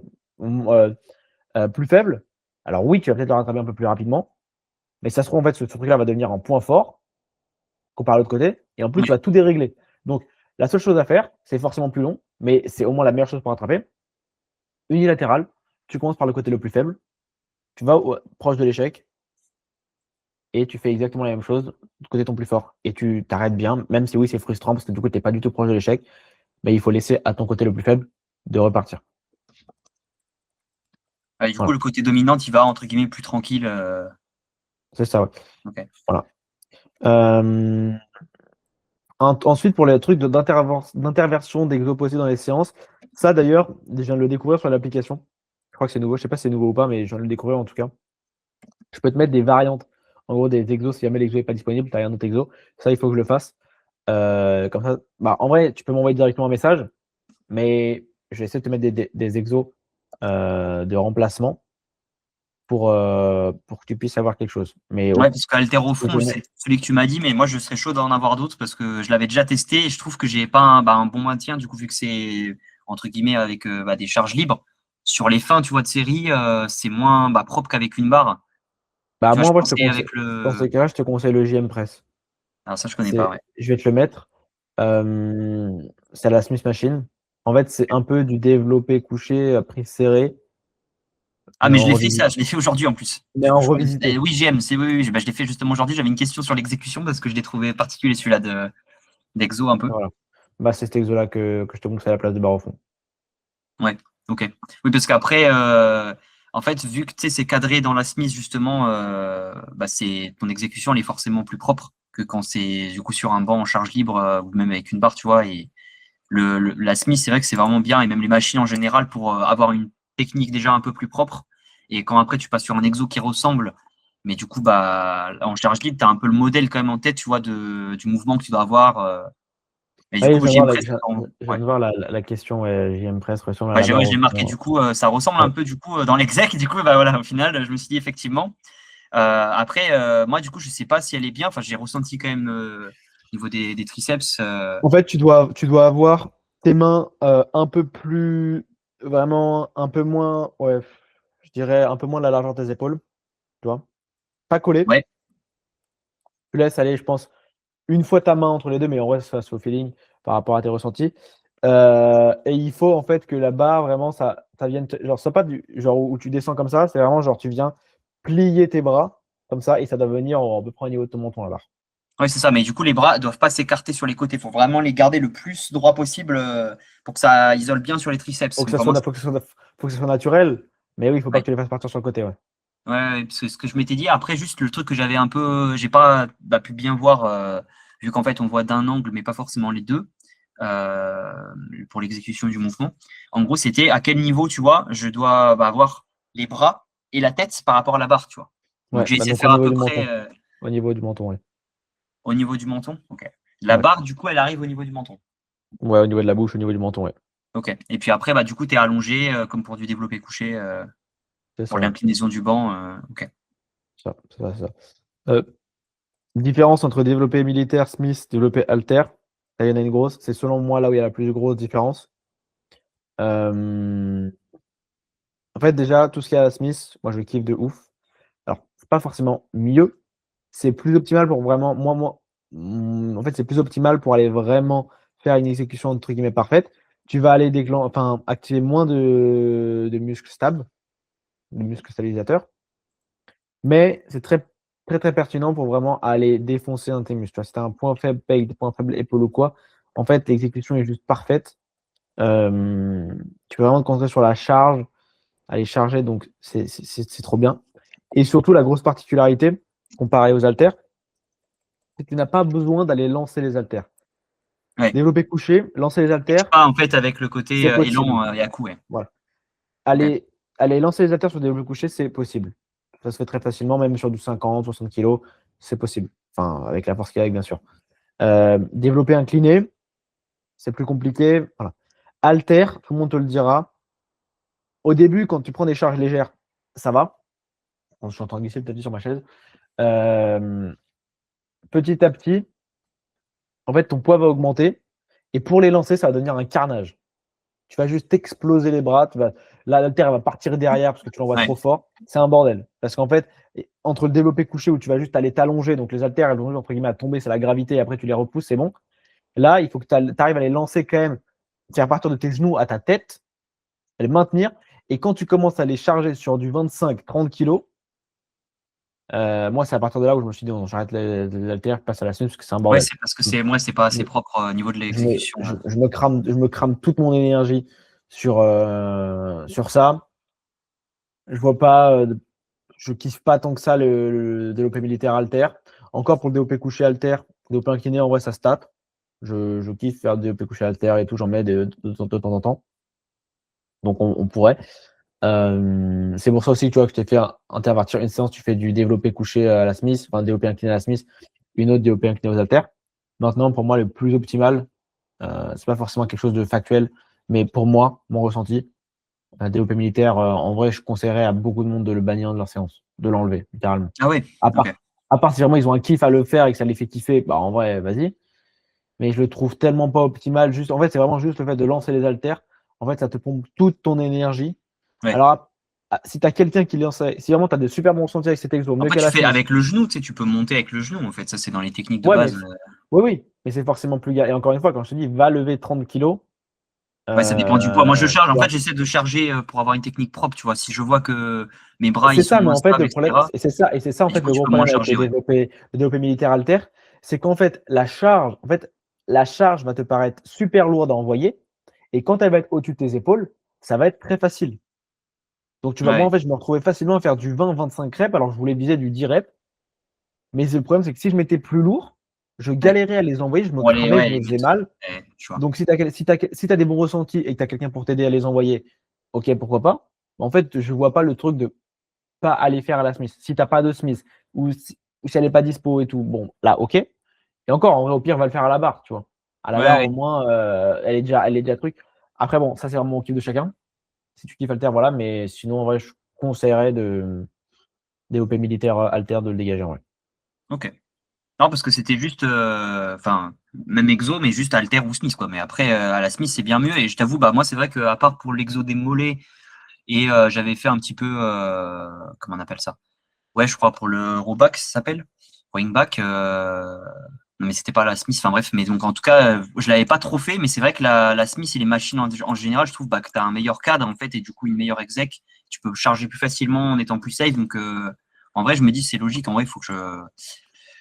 plus faible, alors oui, tu vas peut-être le rattraper un peu plus rapidement, mais ça se trouve, en fait, ce truc-là va devenir un point fort comparé à l'autre côté, et en plus, tu oui. vas tout dérégler. Donc, la seule chose à faire, c'est forcément plus long, mais c'est au moins la meilleure chose pour rattraper. Unilatéral, tu commences par le côté le plus faible, tu vas proche de l'échec et tu fais exactement la même chose du côté ton plus fort. Et tu t'arrêtes bien, même si oui, c'est frustrant parce que du coup, tu n'es pas du tout proche de l'échec, mais il faut laisser à ton côté le plus faible de repartir. Ouais, du coup, Voilà, le côté dominant, il va entre guillemets plus tranquille. c'est ça, ouais. Ok. Voilà. Euh, ensuite, pour les trucs d'interversion d'exoposés dans les séances, ça d'ailleurs, je viens de le découvrir sur l'application. Je crois que c'est nouveau, je sais pas si c'est nouveau ou pas, mais je viens de le découvrir en tout cas. Je peux te mettre des variantes. En gros, des exos, si jamais l'exo n'est pas disponible, tu as un autre exo. Ça, il faut que je le fasse. Comme ça, bah, en vrai, tu peux m'envoyer directement un message, mais je vais essayer de te mettre des exos de remplacement pour que tu puisses avoir quelque chose. Mais Ouais, parce qu'haltérophone, je c'est celui que tu m'as dit, mais moi, je serais chaud d'en avoir d'autres parce que je l'avais déjà testé et je trouve que j'ai pas un bon maintien, du coup, vu que c'est entre guillemets avec bah, des charges libres. sur les fins, tu vois, de série, c'est moins propre qu'avec une barre. Bah, Tu vois, moi, je en vrai, je te pensais conseille, avec dans ces le. cas-là, je te conseille le JM Press. Alors ça, je connais pas, ouais. Je vais te le mettre. C'est la Smith Machine. En fait, c'est un peu du développé couché, prise serrée, Ah, mais mais je en l'ai fait revisité. ça, je l'ai fait aujourd'hui en plus. Mais Du coup, en je crois revisité. oui, j'aime, c'est oui, oui, bah, je l'ai fait justement aujourd'hui. J'avais une question sur l'exécution parce que je l'ai trouvé particulier celui-là d'Exo un peu. Voilà. Bah, c'est cet exo-là que je te conseille à la place de barre au fond. Ouais, ok. Oui, parce qu'après, en fait, vu que tu sais, c'est cadré dans la Smith, justement, ton exécution, elle est forcément plus propre que quand c'est du coup sur un banc en charge libre ou même avec une barre, tu vois. Et la Smith, c'est vrai que c'est vraiment bien, et même les machines en général pour avoir une technique déjà un peu plus propre. Et quand après tu passes sur un exo qui ressemble, mais du coup, en charge libre, tu as un peu le modèle quand même en tête, tu vois, du mouvement que tu dois avoir. Mais Ah du oui, coup, je viens de voir JM la, Press, je viens ouais. de voir la question, ouais, JM Press ressemble à Ouais, la barre je au l'ai marqué, fond. du coup, ça ressemble un Ouais. peu du coup dans l'exec, du coup, bah voilà, au final, je me suis dit effectivement. Après, moi, du coup, je sais pas si elle est bien. Enfin, j'ai ressenti quand même au niveau des triceps. En fait, tu dois avoir tes mains un peu plus, vraiment un peu moins, ouais, je dirais un peu moins la largeur de tes épaules, tu vois. Pas collé. Ouais, Tu laisses aller, je pense, une fois ta main entre les deux, mais en vrai, ça se fait au feeling par rapport à tes ressentis. Et il faut en fait que la barre, vraiment, ça vienne, genre, c'est pas du genre où tu descends comme ça, c'est vraiment genre tu viens plier tes bras comme ça et ça doit venir à peu près au niveau de ton menton la barre. ouais, c'est ça. Mais du coup, les bras doivent pas s'écarter sur les côtés. Il faut vraiment les garder le plus droit possible pour que ça isole bien sur les triceps. Faut que Donc, ça vraiment, soit, faut que ça soit naturel, mais oui, il faut pas ouais. que tu les fasses partir sur le côté, ouais. Ouais, ouais, parce que ce que je m'étais dit, après, juste le truc que j'avais un peu, j'ai pas pu bien voir, vu qu'en fait, on voit d'un angle, mais pas forcément les deux, euh, pour l'exécution du mouvement. En gros, c'était à quel niveau, tu vois, je dois avoir les bras et la tête par rapport à la barre, tu vois. Donc, Ouais, j'ai bah essayé de donc au faire à niveau peu du près menton. Au niveau du menton, ouais. au niveau du menton. Ok. La Ouais. barre, du coup, elle arrive au niveau du menton. Ouais, au niveau de la bouche, au niveau du menton, ouais. Ok. Et puis après, du coup, tu es allongé, comme pour du développé couché, C'est pour ça, ouais. l'inclinaison du banc. Ok. C'est ça, c'est ça. Euh, Différence entre développé militaire, Smith, développé alter. Là, il y en a une grosse. C'est selon moi là où il y a la plus grosse différence. Euh, En fait, déjà, tout ce qu'il y a à Smith, moi je kiffe de ouf. Alors, c'est pas forcément mieux. C'est plus optimal pour vraiment. En fait, c'est plus optimal pour aller vraiment faire une exécution entre guillemets parfaite. Tu vas aller activer moins de muscles stables, de muscles stabilisateurs. Mais c'est très, très, très pertinent pour vraiment aller défoncer un de tes muscles. Tu vois, si tu as un point faible pec, des points faibles épaule ou quoi, en fait, l'exécution est juste parfaite. Tu peux vraiment te concentrer sur la charge, aller charger, donc c'est trop bien. Et surtout, la grosse particularité, comparée aux haltères, c'est que tu n'as pas besoin d'aller lancer les haltères. Ouais. Développer couché, lancer les Et tu haltères, pas, en fait, avec le côté c'est possible. élan et à coup, ouais. Voilà. Ok. Aller lancer les haltères sur développé couché, c'est possible. Ça se fait très facilement, même sur du 50, 60 kg, c'est possible. Enfin, avec la force qu'il y a, bien sûr. Développer incliné, c'est plus compliqué. Voilà. Halter, tout le monde te le dira. Au début, quand tu prends des charges légères, ça va. Je suis en train de glisser peut-être sur ma chaise. Euh, Petit à petit, en fait, ton poids va augmenter. Et pour les lancer, ça va devenir un carnage. Tu vas juste exploser les bras. L'haltère va partir derrière parce que tu l'envoies Ouais. trop fort. C'est un bordel. Parce qu'en fait, entre le développé couché où tu vas juste aller t'allonger, donc les haltères, elles vont entre guillemets à tomber, c'est la gravité, et après tu les repousses, c'est bon. Là, il faut que tu arrives à les lancer quand même, faire partir de tes genoux à ta tête, à les maintenir. Et quand tu commences à les charger sur du 25-30 kg, moi, c'est à partir de là où je me suis dit, non, j'arrête les haltères, je passe à la semaine parce que c'est un Ouais, bordel. c'est parce que c'est pas assez propre au niveau de Je me, l'exécution. je me crame toute mon énergie sur ça. Je vois pas, je kiffe pas tant que ça le développé militaire halter. Encore pour le développé couché halter, développé incliné, en vrai, ça se tape. Je kiffe faire du développé couché halter et tout, j'en mets de temps en temps. Donc, on pourrait. C'est pour ça aussi que tu vois que je t'ai fait intervertir une séance, tu fais du développé couché à la Smith, enfin développé incliné à la Smith, une autre développé incliné aux haltères. Maintenant, pour moi, le plus optimal, c'est pas forcément quelque chose de factuel, mais pour moi, mon ressenti, développé militaire, en vrai, je conseillerais à beaucoup de monde de le bannir de leur séance, de l'enlever, littéralement. Ah ouais, À ok. part, à part si vraiment ils ont un kiff à le faire et que ça les fait kiffer, bah en vrai, vas-y. Mais je le trouve tellement pas optimal. En fait, c'est vraiment juste le fait de lancer les haltères. En fait, ça te pompe toute ton énergie. Ouais. Alors, si tu as quelqu'un qui lance, si vraiment tu as de super bons ressentis avec cet exo, mieux Après, qu'à tu la fais Smith. avec le genou, tu sais, tu peux monter avec le genou, en fait. Ça, c'est dans les techniques de Ouais, mais base. oui, oui, mais c'est forcément plus Et encore une fois, quand je te dis, va lever 30 kilos, Ouais, ça dépend du poids. Moi, je charge. tu En fait, vois. j'essaie de charger pour avoir une technique propre, tu vois. Si je vois que mes bras, ils C'est sont ça, mais moins en fait, stables, le problème, etc. et c'est ça en Et du fait coup, le tu gros peux moins problème avec charger, ouais. le développé militaire alter, c'est qu'en fait, la charge va te paraître super lourde à envoyer, et quand elle va être au-dessus de tes épaules, ça va être très facile. Donc moi, en Ouais, fait, je me retrouvais facilement à faire du 20-25 reps, alors je voulais viser du 10 reps, mais le problème, c'est que si je mettais plus lourd, je ouais. galérais à les envoyer, je me Pour aller, cramais, je ouais, me les faisais mettre. mal. Tu vois. Donc si tu as des bons ressentis et que tu as quelqu'un pour t'aider à les envoyer, ok, pourquoi pas. En fait, je vois pas le truc de pas aller faire à la Smith. Si tu as pas de Smith ou si elle est pas dispo et tout, bon, là, OK. Et encore, en vrai, au pire, va le faire à la barre, tu vois? À la Ouais, barre, au ouais. moins, elle est déjà truc. Après bon, ça, c'est vraiment au kiff de chacun. Si tu kiffes haltère, voilà, mais sinon, en vrai, je conseillerais DOP militaire, haltère de le dégager, en vrai. Ok. Non, parce que c'était juste, enfin, même exo, mais juste halter ou Smith, quoi. Mais après, à la Smith, c'est bien mieux. Et je t'avoue, bah, moi, c'est vrai qu'à part pour l'exo des mollets, et j'avais fait un petit peu, comment on appelle ça? Ouais, je crois pour le rowback, ça s'appelle. Rowing back. Non, mais c'était pas la Smith. Enfin bref, mais donc en tout cas, je l'avais pas trop fait, mais c'est vrai que la Smith et les machines en général, je trouve bah, que tu as un meilleur cadre en fait et du coup une meilleure exec. Tu peux charger plus facilement en étant plus safe. Donc en vrai, je me dis c'est logique. En vrai, il faut que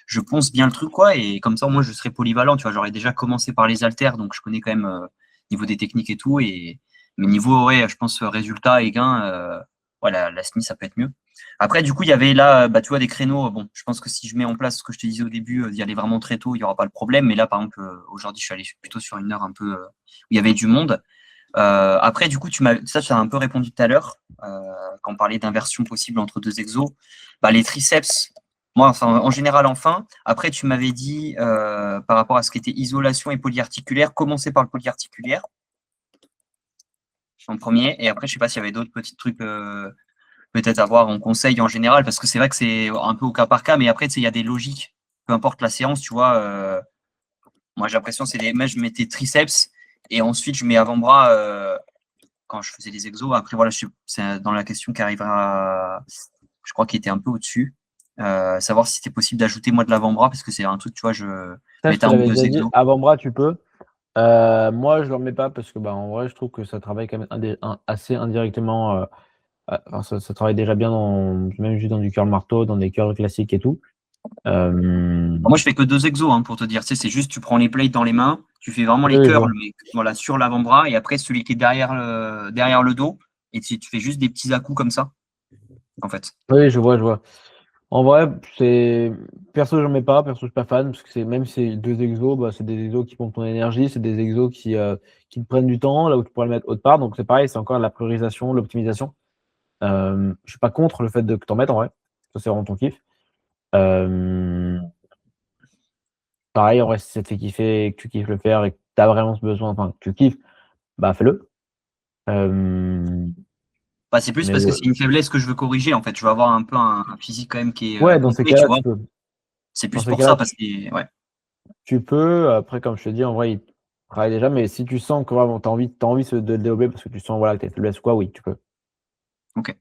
je ponce bien le truc quoi. Et comme ça, moi, je serai polyvalent. Tu vois, j'aurais déjà commencé par les haltères, donc je connais quand même niveau des techniques et tout. Et mais niveau ouais, je pense résultat et gain, ouais, la Smith ça peut être mieux. Après, du coup, il y avait là, bah, tu vois, des créneaux. Bon, je pense que si je mets en place ce que je te disais au début, d'y aller vraiment très tôt, il n'y aura pas le problème. Mais là, par exemple, aujourd'hui, je suis allé plutôt sur une heure un peu où il y avait du monde. Après, du coup, ça as un peu répondu tout à l'heure, quand on parlait d'inversion possible entre deux exos. Bah, les triceps, moi, enfin, en général, enfin. Après, tu m'avais dit, par rapport à ce qui était isolation et polyarticulaire, commencer par le polyarticulaire en premier. Et après, je sais pas s'il y avait d'autres petits trucs peut-être avoir en conseil en général, parce que c'est vrai que c'est un peu au cas par cas, mais après, tu sais, il y a des logiques, peu importe la séance, tu vois. Moi, j'ai l'impression, moi, je mettais triceps et ensuite, je mets avant-bras quand je faisais les exos. Après, voilà, c'est dans la question qui arrivera, je crois qu'il était un peu au-dessus. Savoir si c'était possible d'ajouter, moi, de l'avant-bras, parce que c'est un truc, tu vois, je Ça, je mettais te un ou l'avais deux déjà dit, exos. avant-bras, tu peux. Moi, je leur mets pas parce que, bah, en vrai, je trouve que ça travaille quand même assez indirectement, enfin, ça travaille déjà bien même juste dans du curl marteau, dans des curls classiques et tout. Moi, je fais que deux exos, hein, pour te dire. Tu sais, c'est juste, tu prends les plates dans les mains, tu fais vraiment Oui, les oui, je curls, vois. mais voilà, sur l'avant-bras, et après, celui qui est derrière le dos, et tu fais juste des petits à-coups comme ça, en fait. Oui, je vois, je vois. En vrai, perso, j'en mets pas, perso, je suis pas fan, parce que même si c'est deux exos, bah, c'est des exos qui pompent ton énergie, c'est des exos qui te prennent du temps, là où tu pourrais le mettre autre part. Donc c'est pareil, c'est encore la priorisation, l'optimisation. Je suis pas contre le fait que t'en mettes en vrai. Ça, c'est vraiment ton kiff. Euh, Pareil, en vrai, si ça te fait kiffer et que tu kiffes le faire et que tu as vraiment ce besoin, enfin, que tu kiffes, bah fais-le. Euh, Bah, c'est plus mais parce que c'est une faiblesse que je veux corriger, en fait. Je veux avoir un peu un physique quand même qui est ouais, dans ces complet, tu cas-là, vois. tu peux. C'est Dans plus ces pour cas-là, ça, parce que, ouais. tu peux. Après, comme je te dis, en vrai, il travaille déjà, mais si tu sens que vraiment, t'as envie de le développer parce que tu sens voilà, que tu as une faiblesse ou quoi, oui, tu peux. Ok.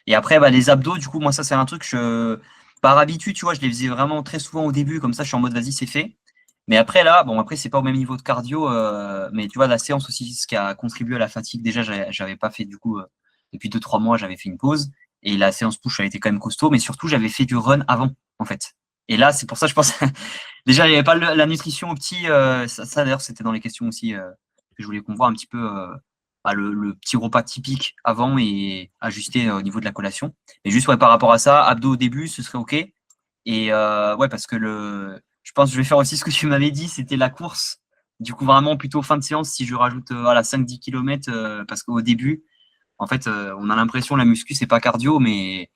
Et après, bah, les abdos, du coup, moi, ça, c'est un truc, par habitude, tu vois, je les faisais vraiment très souvent au début, comme ça, je suis en mode, vas-y, c'est fait. Mais après, là, bon, après, c'est pas au même niveau de cardio, mais tu vois, la séance aussi, ce qui a contribué à la fatigue, déjà, j'avais pas fait, du coup, depuis 2, 3 mois, j'avais fait une pause. Et la séance push a été quand même costaud, mais surtout, j'avais fait du run avant, en fait. Et là, c'est pour ça, je pense, déjà, il n'y avait pas la nutrition au petit, ça, d'ailleurs, c'était dans les questions aussi, que je voulais qu'on voit un petit peu, le petit repas typique avant et ajuster au niveau de la collation. Et juste ouais, par rapport à ça, abdos au début, ce serait OK. Et ouais, parce que je pense que je vais faire aussi ce que tu m'avais dit, c'était la course. Du coup, vraiment plutôt fin de séance, si je rajoute voilà, 5-10 km, parce qu'au début, en fait, on a l'impression la muscu, c'est pas cardio, mais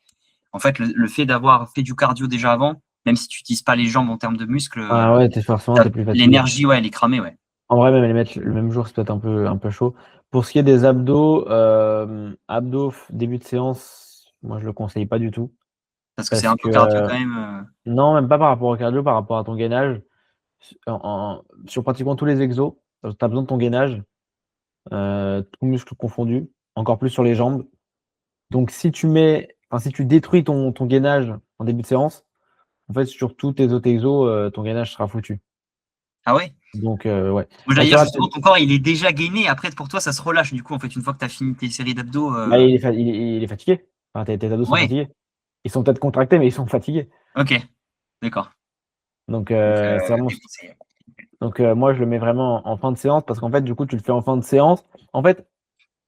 en fait, le fait d'avoir fait du cardio déjà avant, même si tu n'utilises pas les jambes en termes de muscles, Ah ouais, forcément, t'es plus fatigué. l'énergie, ouais, elle est cramée, ouais. En vrai, même les mettre le même jour, c'est peut-être un peu chaud. Pour ce qui est des abdos, début de séance, moi, je le conseille pas du tout. Parce que c'est Parce un peu que, cardio quand même. non, même pas par rapport au cardio, par rapport à ton gainage. Sur pratiquement tous les exos, tu as besoin de ton gainage, tout muscle confondu, encore plus sur les jambes. Donc, si tu détruis ton gainage en début de séance, en fait, sur tous tes autres exos, ton gainage sera foutu. Ah ouais? Donc, ouais. Moi, Bah, j'allais tu dire, vois, justement, ton corps, il est déjà gainé. Après, pour toi, ça se relâche. Du coup, en fait, une fois que tu as fini tes séries d'abdos. il est fatigué. Enfin, tes abdos sont Ouais, fatigués. Ils sont peut-être contractés, mais ils sont fatigués. ok, d'accord. Donc, Donc, c'est vraiment. défoncé. Donc, moi, je le mets vraiment en fin de séance parce qu'en fait, du coup, tu le fais en fin de séance. En fait,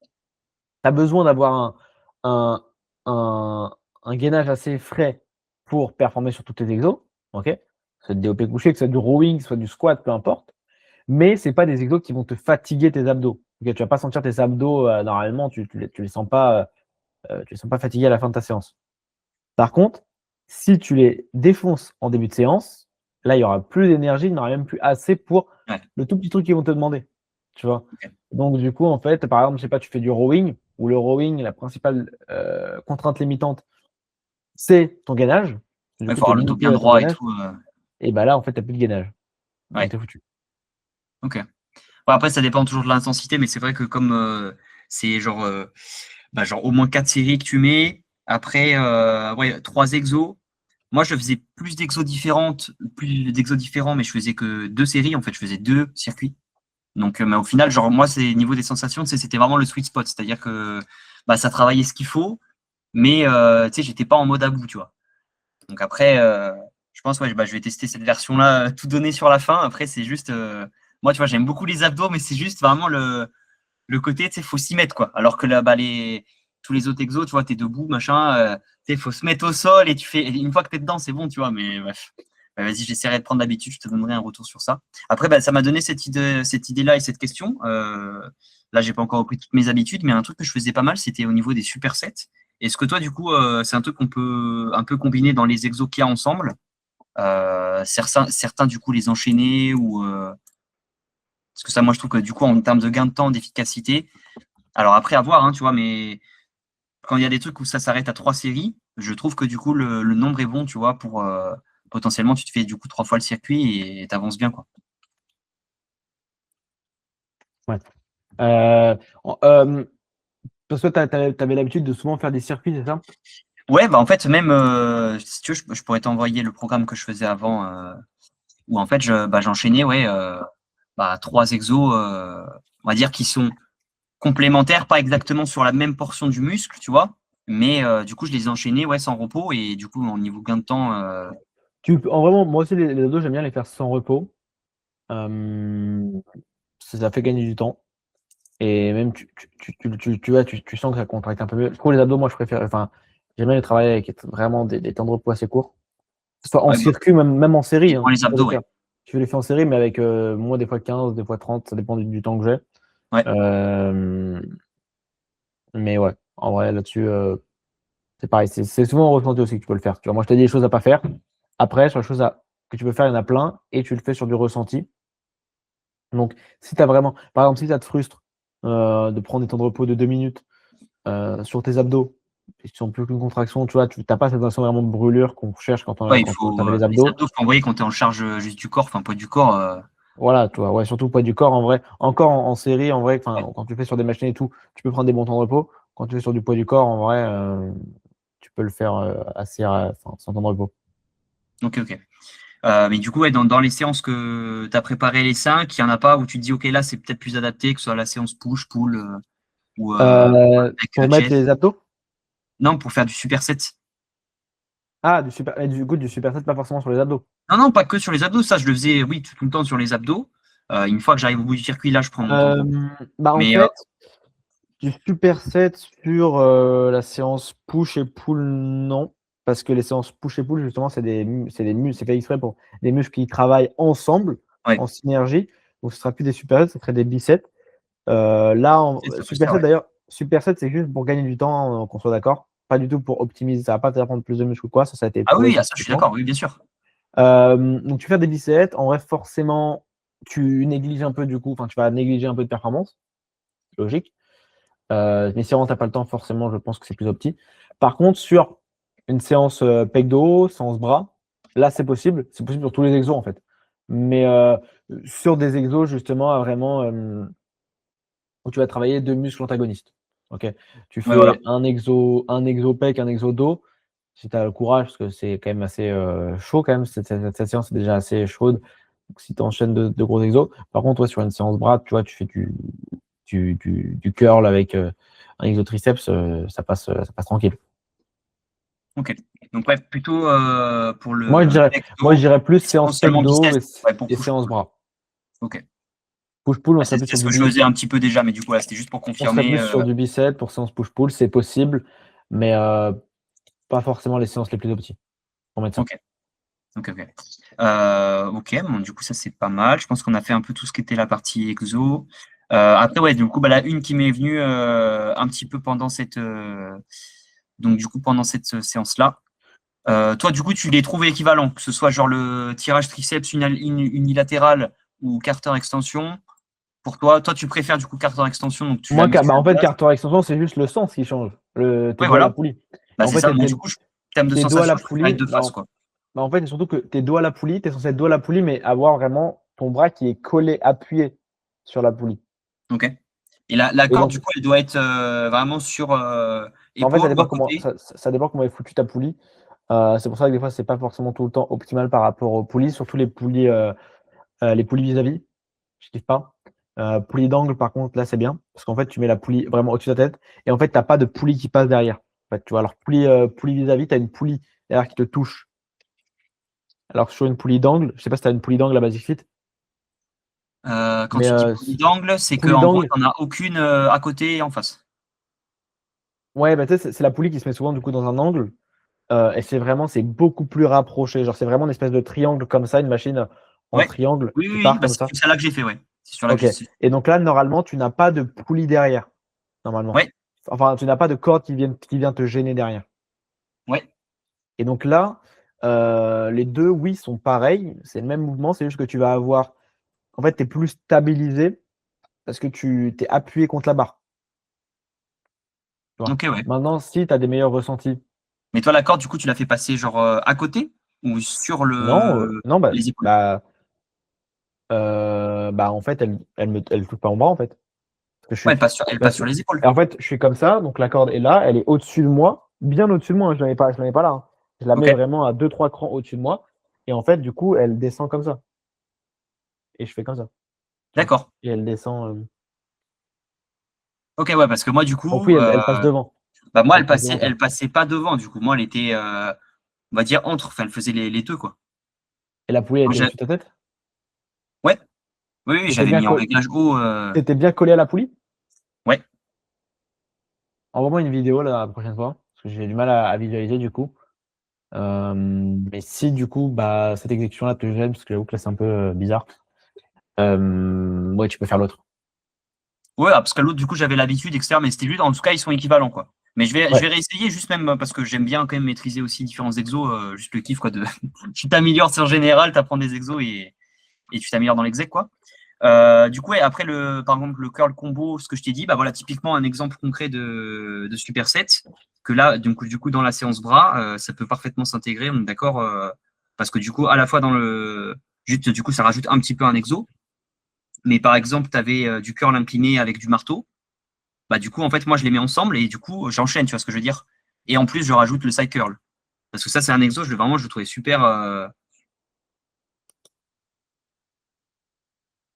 tu as besoin d'avoir un, un, un gainage assez frais pour performer sur tous tes exos. Ok? Que ce soit du développé couché, que ce soit du rowing, que ce soit du squat, peu importe. Mais ce n'est pas des exos qui vont te fatiguer tes abdos. Ok, tu ne vas pas sentir tes abdos, normalement, tu ne les sens pas, tu les sens pas fatigués à la fin de ta séance. Par contre, si tu les défonces en début de séance, là, il y aura plus d'énergie, il n'y en aura même plus assez pour Ouais, le tout petit truc qu'ils vont te demander. Tu vois? ok. Donc, du coup, en fait, par exemple, je sais pas, tu fais du rowing, où le rowing, la principale contrainte limitante, c'est ton gainage. Du Il coup, faut tu es avoir le dos limité bien à ton droit et gainage. tout. Et bah là, en fait, tu n'as plus de gainage. Donc, Ouais, tu es foutu. ok. Bon, après, ça dépend toujours de l'intensité, mais c'est vrai que comme c'est genre au moins 4 séries que tu mets, après, ouais, 3 exos. Moi, je faisais plus d'exos différents, mais je faisais que 2 séries. En fait, je faisais 2 circuits. Donc, mais au final, genre, moi, c'est niveau des sensations, c'était vraiment le sweet spot. C'est-à-dire que bah, ça travaillait ce qu'il faut, mais tu sais, j'étais pas en mode à bout, tu vois. Donc après, je pense, ouais, bah, je vais tester cette version-là, tout donner sur la fin. Après, c'est juste, moi, tu vois, j'aime beaucoup les abdos, mais c'est juste vraiment le côté, tu sais, faut s'y mettre, quoi. Alors que là, bah, tous les autres exos, tu vois, t'es debout, machin, tu sais, faut se mettre au sol et une fois que t'es dedans, c'est bon, tu vois, mais bref. Bah, vas-y, j'essaierai de prendre l'habitude, je te donnerai un retour sur ça. Après, bah, ça m'a donné cette idée-là et cette question. Là, j'ai pas encore repris toutes mes habitudes, mais un truc que je faisais pas mal, c'était au niveau des supersets. Est-ce que toi, du coup, c'est un truc qu'on peut un peu combiner dans les exos qu'il y a ensemble? Certains, du coup, les enchaîner ou parce que ça, moi, je trouve que du coup, en termes de gain de temps, d'efficacité, alors après, à voir, hein, tu vois, mais quand il y a des trucs où ça s'arrête à 3 séries, je trouve que du coup, le nombre est bon, tu vois, pour potentiellement, tu te fais du coup 3 fois le circuit et tu avances bien, quoi. Ouais. Parce que tu avais l'habitude de souvent faire des circuits, c'est ça? Ouais, bah en fait, même si tu veux, je pourrais t'envoyer le programme que je faisais avant, où en fait, j'enchaînais, ouais, bah, 3 exos, on va dire, qui sont complémentaires, pas exactement sur la même portion du muscle, tu vois. Mais du coup, je les ai enchaînés, ouais, sans repos. Et du coup, au niveau gain de temps, Vraiment, moi aussi, les abdos, j'aime bien les faire sans repos. Ça fait gagner du temps. Et même, tu sens que ça contracte un peu mieux. Pour les abdos, moi, j'aime bien les travailler avec vraiment des temps de repos assez courts. Que ce soit en ouais, bah, circuit, même en série. typiquement Hein, les abdos, ouais. tu veux les faire en série, mais avec moi, des fois 15, des fois 30, ça dépend du temps que j'ai. Ouais, Euh, mais ouais, en vrai, là-dessus, c'est pareil. C'est souvent en ressenti aussi que tu peux le faire. Tu vois, moi, je t'ai dit des choses à pas faire. Après, sur les choses que tu peux faire, il y en a plein. Et tu le fais sur du ressenti. Donc, si tu as vraiment, par exemple, si ça te frustre de prendre des temps de repos de 2 minutes sur tes abdos, qui sont plus qu'une contraction, tu vois, tu n'as pas cette sensation vraiment de brûlure qu'on cherche quand ouais, il quand tu faut avais les les abdos. abdos, faut envoyer quand tu es en charge juste du corps, enfin, poids du corps. Voilà, tu vois, ouais, surtout le poids du corps, en vrai. Encore en série, en vrai, Ouais. quand tu fais sur des machines et tout, tu peux prendre des bons temps de repos. Quand tu fais sur du poids du corps, en vrai, tu peux le faire sans temps de repos. Ok, ok. Mais du coup, ouais, dans les séances que tu as préparé les 5, il n'y en a pas où tu te dis, ok, là, c'est peut-être plus adapté, que ce soit la séance push, pull ou avec Pour mettre chest. les abdos? Non, pour faire du superset. Ah, du coup, du superset, pas forcément sur les abdos. Non, non, pas que sur les abdos. Ça, je le faisais, oui, tout le temps sur les abdos. Une fois que j'arrive au bout du circuit, là, je prends mon temps de repos. Bah, en Mais fait, du superset sur la séance push et pull, non. Parce que les séances push et pull, justement, c'est des muscles, c'est fait exprès pour des muscles qui travaillent ensemble, ouais, en synergie. Donc, ce ne sera plus des supersets, ce serait des biceps. Là, c'est un peu ça, superset, ouais. d'ailleurs, superset, c'est juste pour gagner du temps, qu'on soit d'accord. Pas du tout pour optimiser. Ça va pas t'apprendre plus de muscles ou quoi. Ça a été Ah prouvé oui, ah, ça, je suis scientifiquement. d'accord, oui, bien sûr. Donc, tu fais des biceps. En vrai, forcément, tu négliges un peu, du coup, enfin, tu vas négliger un peu de performance. Logique. Mais si vraiment t'as pas le temps, forcément, je pense que c'est plus opti. Par contre, sur une séance pec-dos, séance bras, là, c'est possible. C'est possible sur tous les exos, en fait. Mais sur des exos, justement, vraiment, où tu vas travailler deux muscles antagonistes. Ok. Tu Ouais, voilà. fais un exo pec, un exo dos, si tu as le courage, parce que c'est quand même assez chaud quand même. Cette séance est déjà assez chaude. Donc, si tu enchaînes de gros exos. Par contre, sur une séance bras, tu vois, tu fais du curl avec un exo triceps, ça passe tranquille. Ok. Donc ouais, plutôt pour Moi, je le dirais, pec moi, je dos, dirais plus sinon séance pec seulement dos biceps, ouais, pour et séance push-pull. bras. Ok. Push-pull, on Ouais, serait c'est plus c'est sur ce du que je faisais un petit peu déjà, mais du coup, là, c'était juste pour on serait confirmer. plus sur du bicep pour séance push-pull, c'est possible, mais pas forcément les séances les plus optimes pour mettre ça. Ok. Ok, ok. Ok, bon, du coup, ça, c'est pas mal. Je pense qu'on a fait un peu tout ce qui était la partie exo. Après, ouais, du coup, bah, la une qui m'est venue un petit peu pendant cette, donc, du coup, pendant cette séance-là. Toi, du coup, tu les trouves équivalents, que ce soit genre le tirage triceps unilatéral ou carter extension. Pour toi, tu préfères du coup carter extension, donc tu l'as Moi, mis en fait, base. carton extension, c'est juste le sens qui change, tes Ouais, doigts à la voilà. poulie. Bah, En c'est fait, ça. Moi, du coup, terme de tes doigts à la sensation, je préfère les poulie, deux faces, quoi. en fait, c'est surtout que tes doigts à la poulie, tu es censé être dos à la poulie, mais avoir vraiment ton bras qui est collé, appuyé sur la poulie. Ok. Et la Et corde, donc, du coup, elle doit être vraiment sur en fait, épaule ou à côté. ça dépend comment est foutu ta poulie. C'est pour ça que des fois, c'est pas forcément tout le temps optimal par rapport aux poulies, surtout les poulies vis-à-vis. Je kiffe pas. Poulie d'angle, par contre, là, c'est bien. Parce qu'en fait, tu mets la poulie vraiment au-dessus de ta tête. Et en fait, tu n'as pas de poulie qui passe derrière. En fait, tu vois, alors poulie vis-à-vis, tu as une poulie derrière qui te touche. Alors sur une poulie d'angle, je sais pas si tu as une poulie d'angle à Basic Fit, Quand mais tu dis poulie d'angle, c'est poulie qu'en gros, d'angle, tu n'en as aucune à côté et en face. ouais, bah, tu sais, c'est la poulie qui se met souvent du coup dans un angle. Et c'est beaucoup plus rapproché. Genre, c'est vraiment une espèce de triangle comme ça, une machine en Ouais. triangle Oui, qui oui, oui, part bah, comme c'est ça. celle-là que j'ai fait, ouais. C'est sur là que Ok. j'ai. Et donc là, normalement, tu n'as pas de poulie derrière. Normalement. Ouais, Enfin, tu n'as pas de corde qui vient te gêner derrière. ouais. Et donc là, les deux, oui, sont pareils. C'est le même mouvement, c'est juste que tu vas avoir. En fait, tu es plus stabilisé parce que tu t'es appuyé contre la barre. Tu vois. Ok, ouais. Maintenant, si tu as des meilleurs ressentis, Mais toi, la corde, du coup, tu l'as fait passer genre à côté ou sur non, les épaules? en fait, elle touche pas mon bras, en fait. Parce que Ouais, elle là, passe sur les épaules. et en fait, je suis comme ça, donc la corde est là, elle est au-dessus de moi, bien au-dessus de moi, hein, je la mets pas là, hein. Je la Ok, mets vraiment à 2-3 crans au-dessus de moi. Et en fait, du coup, elle descend comme ça. Et je fais comme ça. Tu vois. d'accord. Et elle descend. Ok, ouais, parce que moi, du Donc coup, oui, elle passe devant. bah, moi, Elle passe devant toi. elle passait pas devant, du coup. Moi, elle était, on va dire, entre. Enfin, elle faisait les deux, quoi. Et la poulie, elle Moi, était au-dessus de ta tête? ouais, oui, oui, T'étais j'avais bien, mis en réglage haut. t'étais bien collé à la poulie? Ouais, Envoie-moi une vidéo là, la prochaine fois, parce que j'ai du mal à visualiser du coup. Mais si du coup, bah, cette exécution-là te gêne, parce que j'avoue que là, c'est un peu bizarre, ouais, tu peux faire l'autre. ouais, parce que l'autre, du coup, j'avais l'habitude, etc. Mais c'était juste, en tout cas, ils sont équivalents, quoi. Mais je Ouais. vais réessayer juste même parce que j'aime bien quand même maîtriser aussi différents exos, juste le kiff, quoi. Tu t'améliores en général, tu apprends des exos et tu t'améliores dans l'exec, quoi. Du coup, ouais, après par exemple, le curl combo, ce que je t'ai dit, bah voilà, typiquement un exemple concret de superset, que là, du coup, dans la séance bras, ça peut parfaitement s'intégrer, on est d'accord, parce que du coup, à la fois juste, du coup, ça rajoute un petit peu un exo, mais par exemple, tu avais du curl incliné avec du marteau, bah du coup, en fait, moi, je les mets ensemble et du coup, j'enchaîne, tu vois ce que je veux dire. Et en plus, je rajoute le side curl. Parce que ça, c'est un exo, je le trouvais super.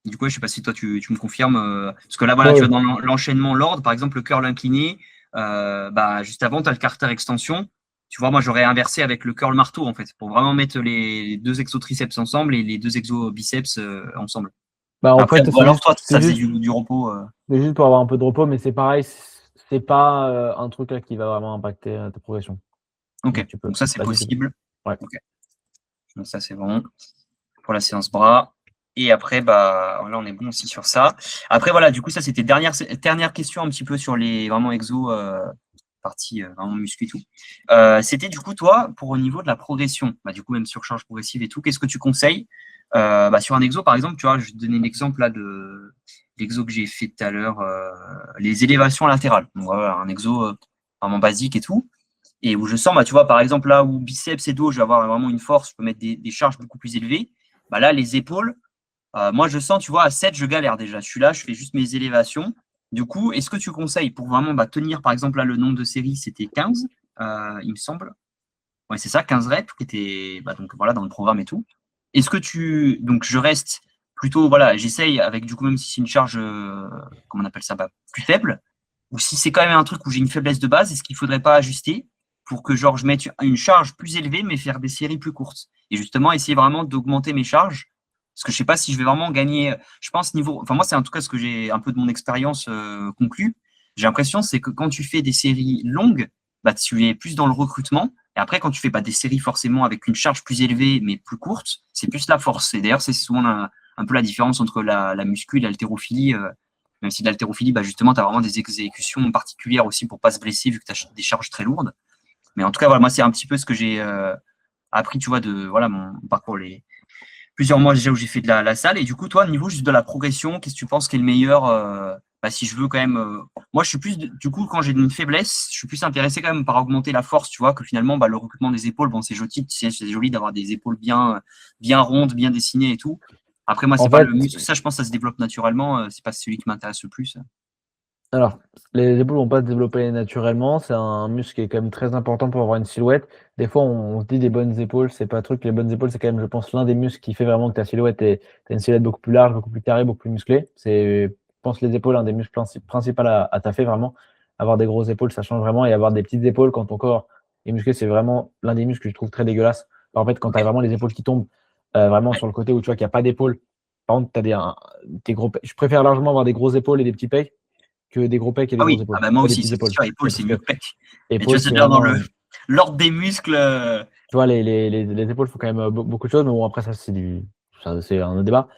Du coup, ouais, je sais pas si toi, tu me confirmes. Parce que là, voilà, Ouais, tu ouais. vois, dans l'enchaînement, l'ordre, par exemple, le curl incliné, bah, juste avant, tu as le carter extension. Tu vois, moi, j'aurais inversé avec le curl marteau, en fait, pour vraiment mettre les deux exos triceps ensemble et les deux exos biceps ensemble. Bah, en Après, fait, ou alors, toi, ça faisait du repos. c'est juste pour avoir un peu de repos, mais c'est pareil, c'est pas un truc là qui va vraiment impacter ta progression. Ok, Donc tu peux. donc ça, c'est Vas-y, c'est bon. possible. Ouais. Ok, donc ça, c'est bon pour la séance bras. Et après, bah, là, on est bon aussi sur ça. Après, voilà, du coup, ça, c'était dernière question un petit peu sur les vraiment exos, partie vraiment muscu et tout. C'était du coup, toi, pour au niveau de la progression, bah, du coup, même sur charge progressive et tout, qu'est-ce que tu conseilles bah, sur un exo, par exemple, tu vois, je vais te donner l'exemple là de l'exo que j'ai fait tout à l'heure, les élévations latérales. Donc, voilà, un exo vraiment basique et tout. Et où je sens, bah, tu vois, par exemple, là où biceps et dos, je vais avoir vraiment une force, je peux mettre des charges beaucoup plus élevées. Bah, là, les épaules, moi, je sens, tu vois, à 7, je galère déjà. Je suis là, je fais juste mes élévations. Du coup, est-ce que tu conseilles pour vraiment tenir, par exemple, là, le nombre de séries, c'était 15, il me semble. Ouais, c'est ça, 15 reps qui étaient donc voilà, dans le programme et tout. Est-ce que donc je reste plutôt, voilà, j'essaye avec du coup, même si c'est une charge, comment on appelle ça, plus faible, ou si c'est quand même un truc où j'ai une faiblesse de base, est-ce qu'il faudrait pas ajuster pour que genre je mette une charge plus élevée, mais faire des séries plus courtes? Et justement, essayer vraiment d'augmenter mes charges, parce que je sais pas si je vais vraiment gagner, je pense niveau, enfin moi c'est en tout cas ce que j'ai un peu de mon expérience conclue, j'ai l'impression c'est que quand tu fais des séries longues, tu es plus dans le recrutement. Et après, quand tu fais des séries forcément avec une charge plus élevée mais plus courte, c'est plus la force. Et d'ailleurs, c'est souvent un peu la différence entre la muscu et l'haltérophilie. Même si l'haltérophilie, justement, tu as vraiment des exécutions particulières aussi pour pas se blesser vu que tu as des charges très lourdes. Mais en tout cas, voilà, moi, c'est un petit peu ce que j'ai appris, tu vois, de voilà, mon parcours, les plusieurs mois déjà où j'ai fait de la salle. Et du coup, toi, au niveau juste de la progression, qu'est-ce que tu penses qui est le meilleur si je veux quand même. Moi, je suis plus, du coup, quand j'ai une faiblesse, je suis plus intéressé quand même par augmenter la force, tu vois, que finalement, le recrutement des épaules, bon, c'est joli, c'est joli d'avoir des épaules bien rondes, bien dessinées et tout. Après, moi, c'est En pas le fait, muscle, ça, je pense, ça se développe naturellement. C'est pas celui qui m'intéresse le plus. alors, les épaules vont pas se développer naturellement. C'est un muscle qui est quand même très important pour avoir une silhouette. Des fois, on se dit des bonnes épaules, c'est pas un truc. Les bonnes épaules, c'est quand même, je pense, l'un des muscles qui fait vraiment que ta silhouette est, t'as une silhouette beaucoup plus large, beaucoup plus carrée, beaucoup plus musclée. C'est, je pense, les épaules, un des muscles principaux à taffer vraiment. Avoir des grosses épaules, ça change vraiment. Et avoir des petites épaules quand ton corps est musclé, c'est vraiment l'un des muscles que je trouve très dégueulasse. En fait, quand tu as Ok. vraiment les épaules qui tombent vraiment Ouais. sur le côté où tu vois qu'il n'y a pas d'épaule, par contre, tu as des gros pecs. Je préfère largement avoir des grosses épaules et des petits pecs que des gros pecs et des Ah grosses oui, épaules. moi Pas des aussi, petites ça c'est épaules. sûr, épaule, c'est Parce mieux que que pec. Mais tu vois, épaules, c'est c'est déjà dans vraiment. l'ordre des muscles. Tu vois, les épaules, il faut quand même beaucoup de choses, mais bon, après, ça, c'est un autre débat.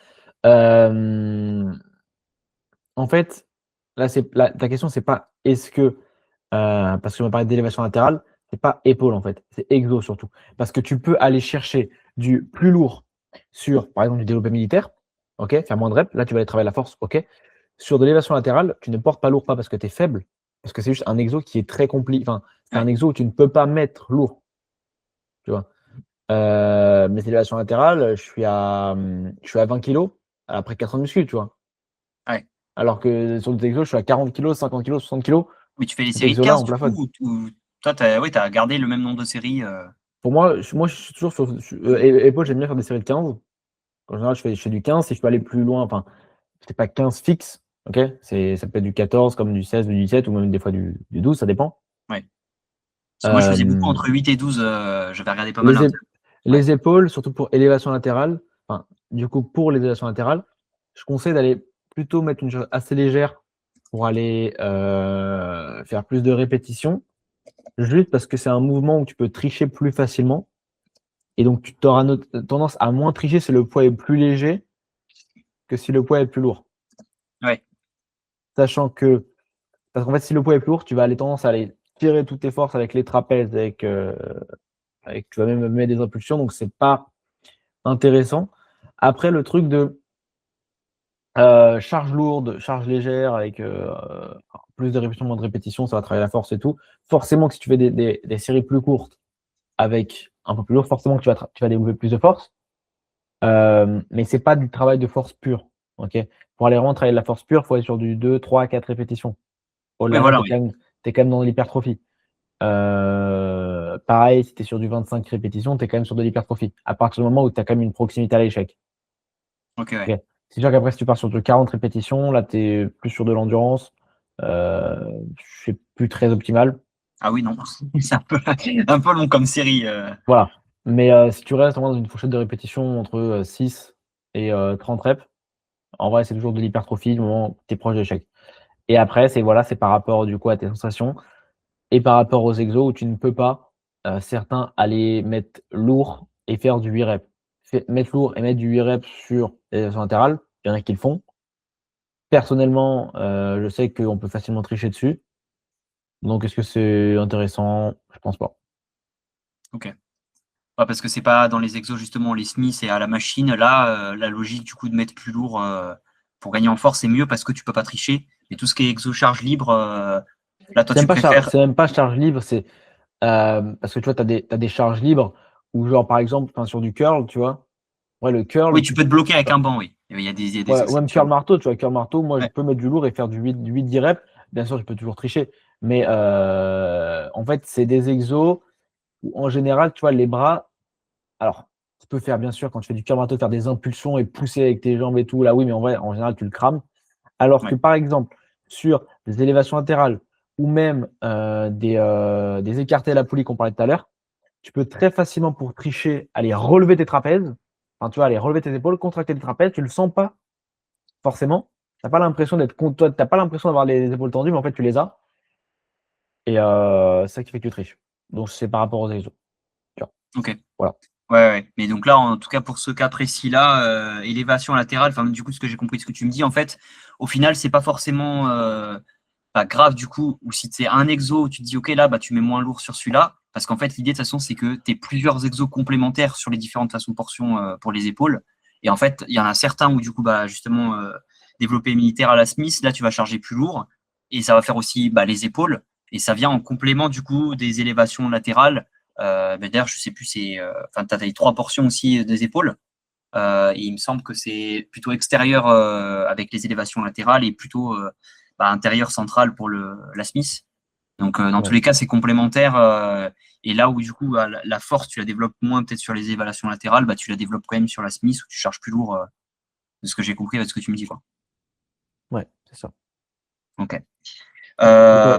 En fait, là, ta question, c'est pas est-ce que. Parce que je me parlais d'élévation latérale, c'est pas épaule, en fait, c'est exo surtout. Parce que tu peux aller chercher du plus lourd sur, par exemple, du développé militaire, ok, faire moins de reps, là, tu vas aller travailler la force, ok. Sur de l'élévation latérale, tu ne portes pas lourd, pas parce que tu es faible, parce que c'est juste un exo qui est très compliqué. Enfin, c'est un Ouais. exo où tu ne peux pas mettre lourd, tu vois. Mes élévations latérales, je suis à 20 kilos après 4 ans de muscu, tu vois. Ouais. Alors que sur des exos, je suis à 40 kilos, 50 kilos, 60 kilos. Oui, tu fais les Cet séries de exo-là, 15 on du coup, plafonne. ou toi, t'as gardé le même nombre de séries. Pour moi, je suis toujours épaule, j'aime bien faire des séries de 15. En général, je fais du 15. Si je peux aller plus loin, enfin, c'est pas 15 fixe, ok? Ça peut être du 14, comme du 16, du 17, ou même des fois du 12, ça dépend. Ouais. Parce que moi, je faisais beaucoup Euh, entre 8 et 12. J'avais regardé pas mal les, l'inter. ép- Ouais. les épaules, surtout pour élévation latérale, enfin, du coup, pour les élévations latérales, je conseille d'aller plutôt mettre une chose assez légère pour aller faire plus de répétitions, juste parce que c'est un mouvement où tu peux tricher plus facilement. Et donc, tu auras tendance à moins tricher si le poids est plus léger que si le poids est plus lourd. Ouais. Sachant que, parce qu'en fait, si le poids est plus lourd, tu vas aller tendance à aller tirer toutes tes forces avec les trapèzes, tu vas même mettre des impulsions, donc c'est pas intéressant. Après, le truc de charge lourde, charge légère, avec plus de répétitions, moins de répétitions, ça va travailler la force et tout. Forcément que si tu fais des séries plus courtes avec un peu plus lourd, forcément que tu vas développer plus de force. Mais c'est pas du travail de force pure. Ok. Pour aller vraiment travailler de la force pure, il faut aller sur du 2, 3, 4 répétitions. Oui, Au-delà, voilà, tu es, oui. t'es quand même dans l'hypertrophie. Pareil, si tu es sur du 25 répétitions, tu es quand même sur de l'hypertrophie. À partir du moment où tu as quand même une proximité à l'échec. Ok, ouais. Ok. C'est sûr qu'après, si tu pars sur du 40 répétitions, là, tu es plus sur de l'endurance. C'est plus très optimal. Ah oui, non. C'est un peu long comme série. Voilà. Mais si tu restes vraiment dans une fourchette de répétition entre 6 et 30 reps, en vrai, c'est toujours de l'hypertrophie du moment où tu es proche de l'échec. Et après, c'est par rapport du coup à tes sensations et par rapport aux exos où tu ne peux pas, certains aller mettre lourd et faire du 8 reps. Mettre lourd et mettre du 8 reps sur les élévations latérales, il y en a qui le font. Personnellement, je sais qu'on peut facilement tricher dessus. Donc est-ce que c'est intéressant? Je pense pas. Ok. Ouais, parce que c'est pas dans les exos, justement, les Smiths et à la machine. Là, la logique, du coup, de mettre plus lourd pour gagner en force, c'est mieux parce que tu peux pas tricher. Et tout ce qui est exo charge libre, là, toi, C'est même tu pas préfères. c'est même pas charge libre, c'est, parce que tu vois, tu as des charges libres où genre par exemple, enfin sur du curl, tu vois? Ouais, le Oui, curl, tu peux te bloquer avec un banc, oui. Il y a des Ouais, ou même curl exceptions. marteau, tu vois, curl marteau, moi je Ouais, peux mettre du lourd et faire du 8-10 reps. Bien sûr, je peux toujours tricher. Mais en fait, c'est des exos où en général, tu vois, les bras, alors, tu peux faire, bien sûr, quand tu fais du curl marteau, faire des impulsions et pousser avec tes jambes et tout. Là, oui, mais en vrai, en général, tu le crames. Alors que ouais, par exemple, sur des élévations latérales ou même des écartés à la poulie qu'on parlait tout à l'heure, tu peux très facilement, pour tricher, aller relever tes trapèzes. Enfin, tu vois, aller relever tes épaules, contracter les trapèzes. Tu le sens pas forcément. Tu n'as pas l'impression toi, t'as pas l'impression d'avoir les épaules tendues, mais en fait, tu les as. Et c'est ça qui fait que tu triches. Donc, c'est par rapport aux exos. Tu vois. ok. Voilà. Ouais, ouais. Mais donc là, en tout cas, pour ce cas précis-là, élévation latérale, enfin, du coup, ce que j'ai compris de ce que tu me dis, en fait, au final, c'est pas forcément pas grave, du coup, ou si c'est un exo, tu te dis, ok, là, bah, tu mets moins lourd sur celui-là, parce qu'en fait, l'idée, de toute façon, c'est que tu aies plusieurs exos complémentaires sur les différentes façons de portion pour les épaules. Et en fait, il y en a certains où, du coup, bah, justement, développé militaire à la Smith, là, tu vas charger plus lourd, et ça va faire aussi bah, les épaules, et ça vient en complément, du coup, des élévations latérales. D'ailleurs, je sais plus, enfin, tu as 3 portions aussi des épaules. Et il me semble que c'est plutôt extérieur avec les élévations latérales et plutôt bah, intérieur central pour la Smith. Donc, dans tous Ouais. les cas, c'est complémentaire. Et là où, du coup, bah, la force, tu la développes moins peut-être sur les élévations latérales, bah, tu la développes quand même sur la Smith où tu charges plus lourd, de ce que j'ai compris avec ce que tu me dis. Quoi. Ouais, c'est ça. Ok. Donc,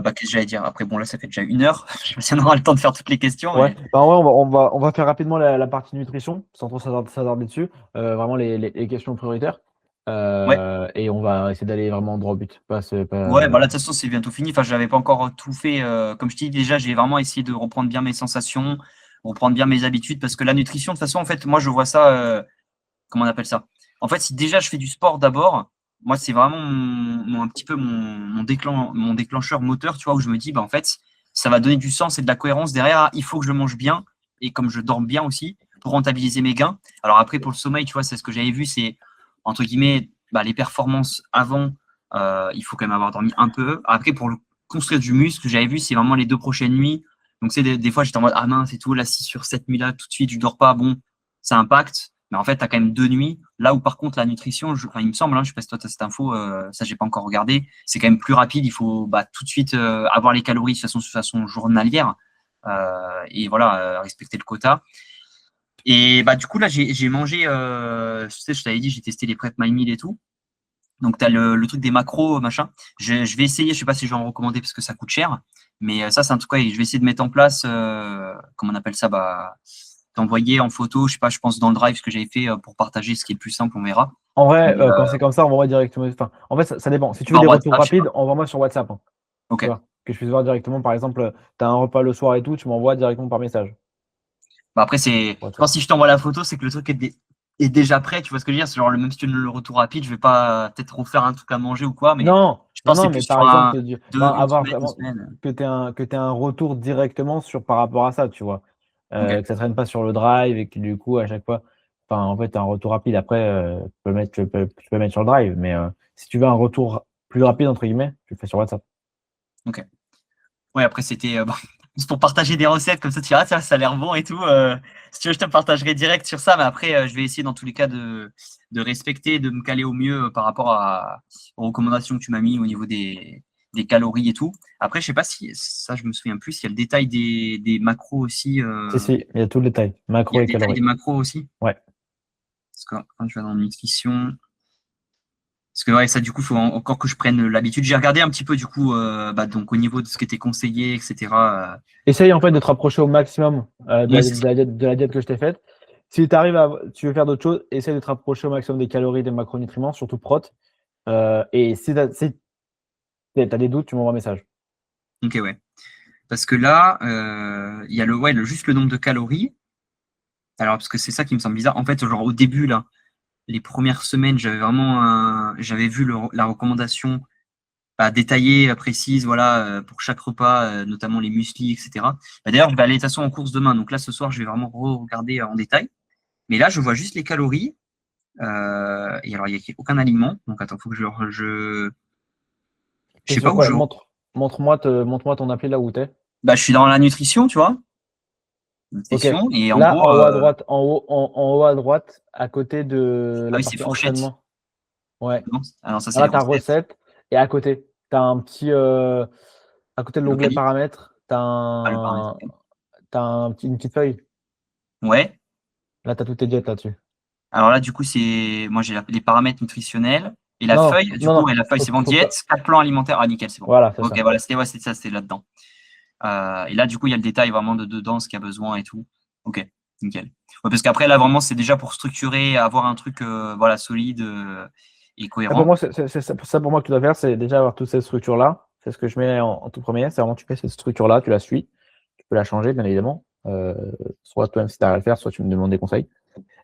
Bah, qu'est-ce que j'allais dire? Après, bon, là, ça fait déjà 1 heure. Je sais pas si on aura le temps de faire toutes les questions. ouais, Mais... bah, ouais, on va faire rapidement la partie nutrition, sans trop s'attarder dessus. Vraiment les questions prioritaires. Ouais. Et on va essayer d'aller vraiment droit au but. Ouais, bah là, de toute façon, c'est bientôt fini. Enfin, j'avais pas encore tout fait. Comme je te dis, déjà, j'ai vraiment essayé de reprendre bien mes sensations, reprendre bien mes habitudes, parce que la nutrition, de toute façon, en fait, moi, je vois ça, comment on appelle ça? En fait, si déjà je fais du sport d'abord, moi, c'est vraiment un petit peu mon déclencheur moteur, tu vois, où je me dis, bah, en fait, ça va donner du sens et de la cohérence derrière. Ah, il faut que je mange bien, et comme je dors bien aussi, pour rentabiliser mes gains. Alors après, pour le sommeil, tu vois, c'est ce que j'avais vu, c'est, entre guillemets, bah, les performances avant, il faut quand même avoir dormi un peu. Après, pour construire du muscle, j'avais vu, c'est vraiment les 2 prochaines nuits. Donc, c'est des fois, j'étais en mode, ah mince, c'est tout, là, 6 sur 7 nuits là, tout de suite, je dors pas, bon, ça impacte. Mais en fait, tu as quand même 2 nuits. Là où, par contre, la nutrition, enfin, il me semble, hein, je sais pas si toi, tu as cette info, ça, j'ai pas encore regardé, c'est quand même plus rapide. Il faut bah, tout de suite avoir les calories de façon journalière et voilà, respecter le quota. Et bah, du coup, là, j'ai mangé, tu sais, je t'avais dit, j'ai testé les Prep My Meal et tout. Donc, tu as le truc des macros, machin. Je vais essayer, je sais pas si je vais en recommander parce que ça coûte cher. Mais ça, c'est en tout cas, je vais essayer de mettre en place, comment on appelle ça, bah, d'envoyer en photo, je sais pas, je pense dans le drive ce que j'avais fait pour partager ce qui est le plus simple, on verra. En vrai, Mais, quand c'est comme ça, envoie-moi directement. Enfin, en fait, ça dépend. Si tu veux par des retours WhatsApp, je sais pas. rapides, envoie-moi sur WhatsApp, hein. Ok. Tu vois, que je puisse voir directement. Par exemple, tu as un repas le soir et tout, tu m'envoies directement par message. Bah après, je WhatsApp. pense que si je t'envoie la photo, c'est que le truc est déjà prêt, tu vois ce que je veux dire? C'est genre, même si tu veux le retour rapide, je vais pas peut-être refaire un truc à manger ou quoi, mais Non, je non, pense que c'est non, plus mais par sur exemple, enfin, une avoir semaine, deux vraiment semaines. que tu un retour directement par rapport à ça, tu vois. Ok. Que ça traîne pas sur le drive et que du coup, à chaque fois, enfin, en fait, tu as un retour rapide. Après, tu peux le mettre sur le drive, mais si tu veux un retour plus rapide, entre guillemets, tu le fais sur WhatsApp. Ok. Ouais, après, c'était bon, juste pour partager des recettes, comme ça, tu diras, ah, ça a l'air bon et tout. Si tu veux, je te partagerai direct sur ça, mais après, je vais essayer dans tous les cas de respecter, de me caler au mieux par rapport aux recommandations que tu m'as mis au niveau des calories et tout. Après, je sais pas si, ça, je me souviens plus, s'il y a le détail des macros aussi. Si, il y a tout le détail, Il y a macro le et détail calories. des macros aussi. Ouais. Parce que quand je vais dans nutrition. Parce que ouais, ça, du coup, il faut encore que je prenne l'habitude. J'ai regardé un petit peu, du coup, bah, donc au niveau de ce qui était conseillé, etc. Essaye en fait de te rapprocher au maximum de Ouais, la, c'est de ça. la diète, de la diète que je t'ai faite. Si tu veux faire d'autres choses, essaye de te rapprocher au maximum des calories, des macronutriments, surtout prot. Et si tu as des doutes, tu m'envoies un message. Ok, ouais. Parce que là, il y a juste le nombre de calories. Alors, parce que c'est ça qui me semble bizarre. En fait, genre au début, là, les premières semaines, j'avais vu la recommandation bah, détaillée, précise, voilà, pour chaque repas, notamment les muesli, etc. Bah, d'ailleurs, je vais aller de toute façon en course demain. Donc là, ce soir, je vais vraiment regarder en détail. Mais là, je vois juste les calories. Et alors, il n'y a aucun aliment. Donc, attends, faut que je T'es sais pas sur où quoi? je. Montre-moi ton appli là où t'es. Bah, je suis dans la nutrition, tu vois. Ok. Nutrition. Et en Là, gros, en haut à droite, en haut à droite, à côté de ah la oui, c'est partie fourchette. entraînement. Ouais. Non? Ah non, ça, c'est Là, les tu as recettes. recettes et à côté, tu as un petit, à côté de l'onglet Locali paramètres, tu as ah, le paramètre, un OK. une petite feuille. Ouais. Là, tu as toutes tes diètes là-dessus. Alors là, du coup, moi, j'ai les paramètres nutritionnels et la Non, feuille, du non, coup, non, ouais, la feuille, c'est bon, faut pas. diète, 4 plans alimentaires. Ah, nickel, c'est bon. Voilà, c'est OK, ça. voilà, c'est ça, c'était là-dedans. Et là, du coup, il y a le détail vraiment de dedans, ce qu'il y a besoin et tout. OK, nickel. Ouais, parce qu'après, là, vraiment, c'est déjà pour structurer, avoir un truc, voilà, solide, et Et pour cohérent. moi, c'est ça pour moi que tu dois faire, c'est déjà avoir toutes ces structures-là. C'est ce que je mets en tout premier. C'est vraiment, tu fais cette structure-là, tu la suis. Tu peux la changer, bien évidemment. Soit toi-même si tu arrives à le faire, soit tu me demandes des conseils.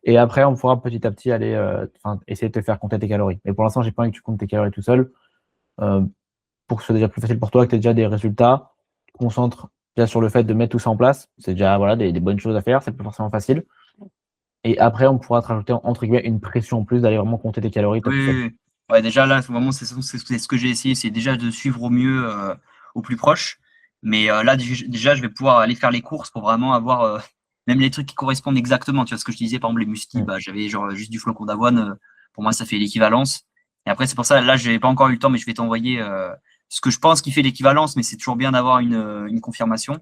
Et après, on pourra petit à petit aller, essayer de te faire compter tes calories. Mais pour l'instant, j'ai pas envie que tu comptes tes calories tout seul. Euh, pour que ce soit déjà plus facile pour toi, que tu aies déjà des résultats. Tu te concentres déjà sur le fait de mettre tout ça en place. C'est déjà voilà, des bonnes choses à faire. C'est pas forcément facile. Et après, on pourra te rajouter, entre guillemets, une pression en plus d'aller vraiment compter tes calories toi Oui, tout oui, seul. oui. Ouais, déjà, là, vraiment, c'est ce que j'ai essayé, c'est déjà de suivre au mieux, au plus proche. Mais là, déjà, je vais pouvoir aller faire les courses pour vraiment avoir même les trucs qui correspondent exactement. Tu vois ce que je disais, par exemple, les muesli, Mm. bah, j'avais genre juste du flocon d'avoine. Pour moi, ça fait l'équivalence. Et après, c'est pour ça, là, je n'ai pas encore eu le temps, mais je vais t'envoyer ce que je pense qui fait l'équivalence, mais c'est toujours bien d'avoir une confirmation.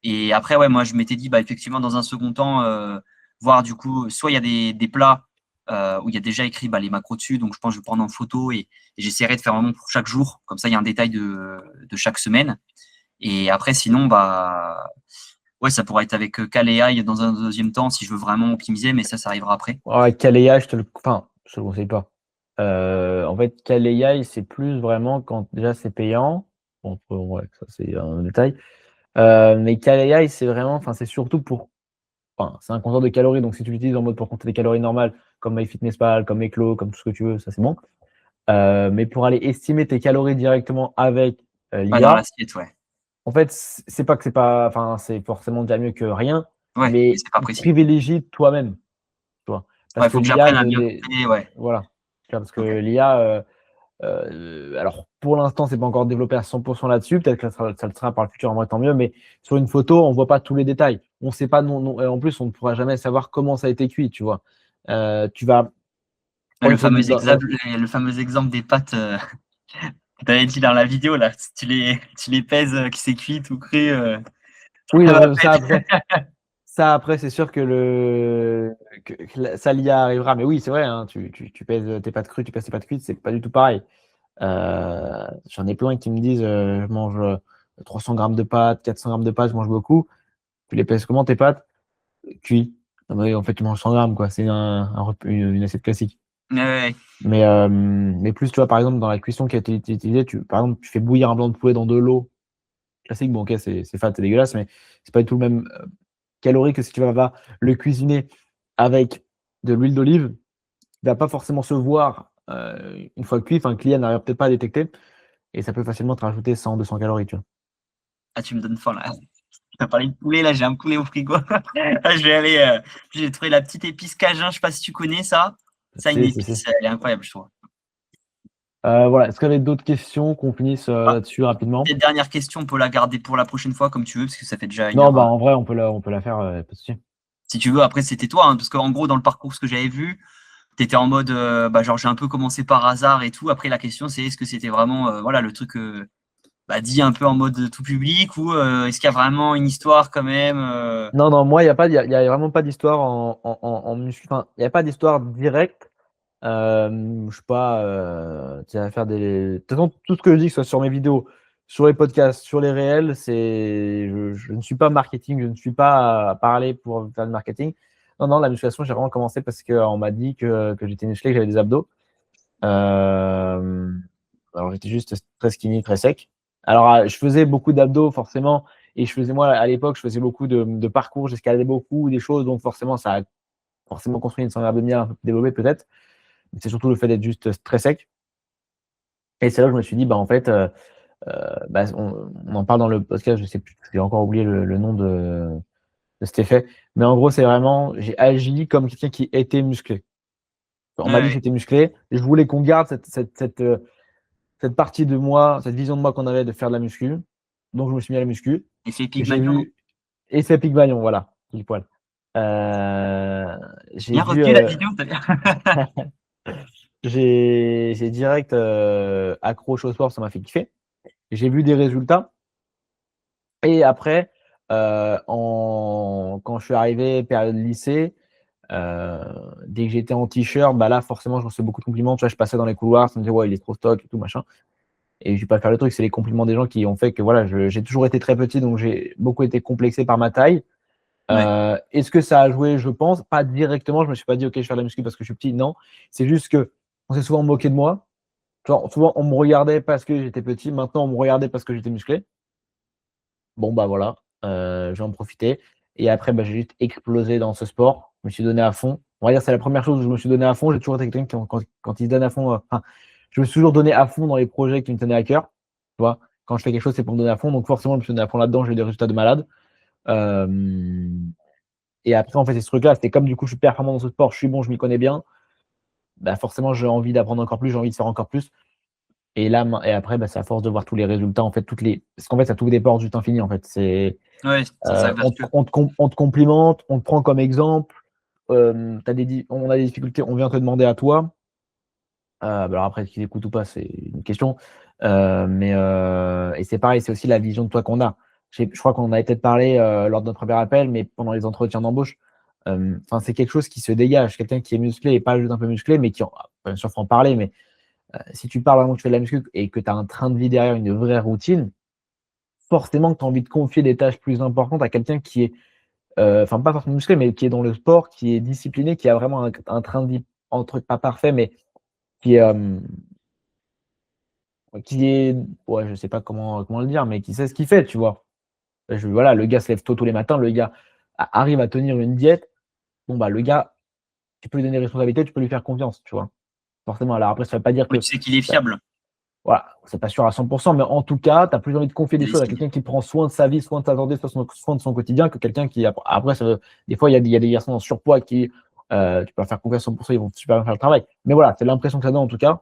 Et après, ouais, moi, je m'étais dit, bah, effectivement, dans un second temps, voir du coup, soit il y a des plats où il y a déjà écrit bah, les macros dessus, donc je pense que je vais prendre en photo et j'essaierai de faire vraiment pour chaque jour. Comme ça, il y a un détail de chaque semaine. Et après, sinon, bah, ouais, ça pourrait être avec Cal et AI dans un deuxième temps si je veux vraiment optimiser, mais ça arrivera après. Ouais, Kaleya, je te le conseille pas. En fait, Kaleya, c'est plus vraiment quand déjà c'est payant. Bon, ouais, ça c'est un détail. Mais Kaleya, c'est vraiment, c'est surtout pour, c'est un compteur de calories. Donc si tu l'utilises en mode pour compter des calories normales, comme MyFitnessPal, comme Eclo, comme tout ce que tu veux, ça c'est bon. Mais pour aller estimer tes calories directement avec Ouais, dans l'IA, l'assiette, ouais. en fait, c'est pas que c'est pas, c'est forcément déjà mieux que rien, Ouais, mais mais c'est pas précis. privilégie toi-même, tu vois. Ouais, Parce il que faut que l'IA, j'apprenne à bien compter, ouais. voilà. Tu vois, parce que Ok. l'IA, alors pour l'instant, c'est pas encore développé à 100% là-dessus. Peut-être que ça le sera par le futur, en vrai, tant mieux. Mais sur une photo, on voit pas tous les détails. On sait pas, non, non, et en plus, on ne pourra jamais savoir comment ça a été cuit, tu vois. Tu vas prendre une photo Le fameux exemple des pâtes. Tu avais dit dans la vidéo, là, tu les pèses, qui s'est cuit, tout cru. Oui, Ça va ça pas après. Ça, après, c'est sûr que ça l'IA arrivera. Mais oui, c'est vrai, hein, tu pèses tes pâtes crues, tu pèses tes pâtes cuites, c'est pas du tout pareil. J'en ai plein qui me disent je mange 300 grammes de pâtes, 400 grammes de pâtes, je mange beaucoup. Tu les pèses comment tes pâtes? Cuit. Ah bah oui, en fait, tu manges 100 grammes, quoi. C'est une assiette classique. ouais, ouais. Mais plus, tu vois, par exemple, dans la cuisson qui a été utilisée, par exemple, tu fais bouillir un blanc de poulet dans de l'eau classique. Bon, ok, c'est fat, c'est dégueulasse, mais c'est pas du tout le même calories que si tu vas le cuisiner avec de l'huile d'olive. Il va pas forcément se voir une fois cuit. Enfin, le client n'arrive peut-être pas à détecter. Et ça peut facilement te rajouter 100, 200 calories, tu vois. Ah, tu me donnes faim, là. Tu as parlé de poulet, là, j'ai un poulet au frigo. Je vais aller. J'ai trouvé la petite épice Cajun, je sais pas si tu connais ça. Ça, une Si. épice, elle est incroyable, je trouve. Voilà. Est-ce qu'il y avait d'autres questions qu'on finisse Ah, là-dessus rapidement? cette dernière question, on peut la garder pour la prochaine fois, comme tu veux, parce que ça fait déjà une Non, heure. bah en vrai, on peut la faire, pas de souci. Si tu veux, après, c'était toi, hein, parce qu'en gros, dans le parcours, ce que j'avais vu, tu étais en mode, bah, genre, j'ai un peu commencé par hasard et tout. Après, la question, c'est est-ce que c'était vraiment, voilà, le truc bah, dit un peu en mode tout public ou est-ce qu'il y a vraiment une histoire quand même Non, non, moi, il y a vraiment pas d'histoire en muscu. Enfin, il n'y a pas d'histoire directe. Je sais pas, tu vas faire des. De toute façon, tout ce que je dis, que ce soit sur mes vidéos, sur les podcasts, sur les réels, je ne suis pas marketing, je ne suis pas à parler pour faire du marketing. Non, non, la musculation, j'ai vraiment commencé parce qu'on m'a dit que j'étais musclé, que j'avais des abdos. Euh, alors, j'étais juste très skinny, très sec. Alors, je faisais beaucoup d'abdos, forcément. Et moi, à l'époque, je faisais beaucoup de parcours, j'escaladais beaucoup, des choses. Donc, forcément, ça a forcément construit une sangle abdominale un peu plus développée, peut-être. C'est surtout le fait d'être juste très sec. Et c'est là que je me suis dit, bah, en fait, bah, on en parle dans le podcast, je sais plus, j'ai encore oublié le nom de cet effet. Mais en gros, c'est vraiment, j'ai agi comme quelqu'un qui était musclé. On m'a dit que ouais, j'étais musclé. Je voulais qu'on garde cette partie de moi, cette vision de moi qu'on avait de faire de la muscu. Donc, je me suis mis à la muscu. effet J'ai Pygmalion, non? vu, et c'est Pygmalion, voilà, pile poil. J'ai Bien vu, retenu la vidéo, t'as bien. j'ai direct accroché au sport, ça m'a fait kiffer. J'ai vu des résultats. Et après, quand je suis arrivé période lycée, heu, dès que j'étais en t-shirt, bah, là, forcément, je recevais beaucoup de compliments. Tu vois, je passais dans les couloirs, ça me disait: «Ouais, il est trop stock et tout machin». Et je vais pas faire le truc, c'est les compliments des gens qui ont fait que voilà, j'ai toujours été très petit, donc j'ai beaucoup été complexé par ma taille. Ouais, Est-ce que ça a joué? Je pense. Pas directement, je me suis pas dit: «OK, je vais faire de la muscu parce que je suis petit», non. C'est juste qu'on s'est souvent moqué de moi. Tu vois, souvent on me regardait parce que j'étais petit, maintenant on me regardait parce que j'étais musclé. Bon, bah, voilà, je vais en profiter et après, bah, j'ai juste explosé dans ce sport. Je me suis donné à fond. On va dire, c'est la première chose où je me suis donné à fond. J'ai toujours été quelqu'un qui quand il se donne à fond, enfin, je me suis toujours donné à fond dans les projets qui me tenaient à cœur, tu vois? Quand je fais quelque chose, c'est pour me donner à fond, donc forcément, je me suis donné à fond là-dedans, j'ai eu des résultats de malade. Hem Et après, en fait, c'est ce truc-là, c'était comme du coup, je suis performant dans ce sport, je suis bon, je m'y connais bien, bah, forcément, j'ai envie d'apprendre encore plus, j'ai envie de faire encore plus. Et là, main et après, bah, c'est à force de voir tous les résultats, en fait, toutes les parce qu'en fait, ça t'ouvre des portes juste infinies, en fait. ouais, c'est un cercle vertueux. On te complimente, on te prend comme exemple, tu des di on a des difficultés, on vient te demander à toi. Bah, alors après, qu'ils écoutent ou pas, c'est une question. Et c'est pareil, c'est aussi la vision de toi qu'on a. Je crois qu'on en avait peut-être parlé, lors de notre premier appel, mais pendant les entretiens d'embauche, enfin, c'est quelque chose qui se dégage. Quelqu'un qui est musclé et pas juste un peu musclé, mais qui en bien sûr, faut en parler, mais si tu parles vraiment que tu fais de la muscu et que tu as un train de vie derrière, une vraie routine, forcément que tu as envie de confier des tâches plus importantes à quelqu'un qui est, enfin, pas forcément musclé, mais qui est dans le sport, qui est discipliné, qui a vraiment un train de vie entre pas parfait, mais qui est, qui est ouais, je sais pas comment le dire, mais qui sait ce qu'il fait, tu vois? Voilà, le gars se lève tôt tous les matins, le gars arrive à tenir une diète. Bon, bah, le gars, tu peux lui donner responsabilité, tu peux lui faire confiance, tu vois? Forcément, alors après, ça veut pas dire Oui, que tu sais qu'il est bah, fiable, voilà, c'est pas sûr à 100, mais en tout cas, tu as plus envie de confier des c'est choses à légitime. quelqu'un qui prend soin de sa vie, soin de sa santé, soin de son quotidien que quelqu'un qui après des fois, il y a des garçons en surpoids qui, tu peux leur faire confiance à 100, ils vont super bien faire le travail. Mais voilà, c'est l'impression que ça donne en tout cas.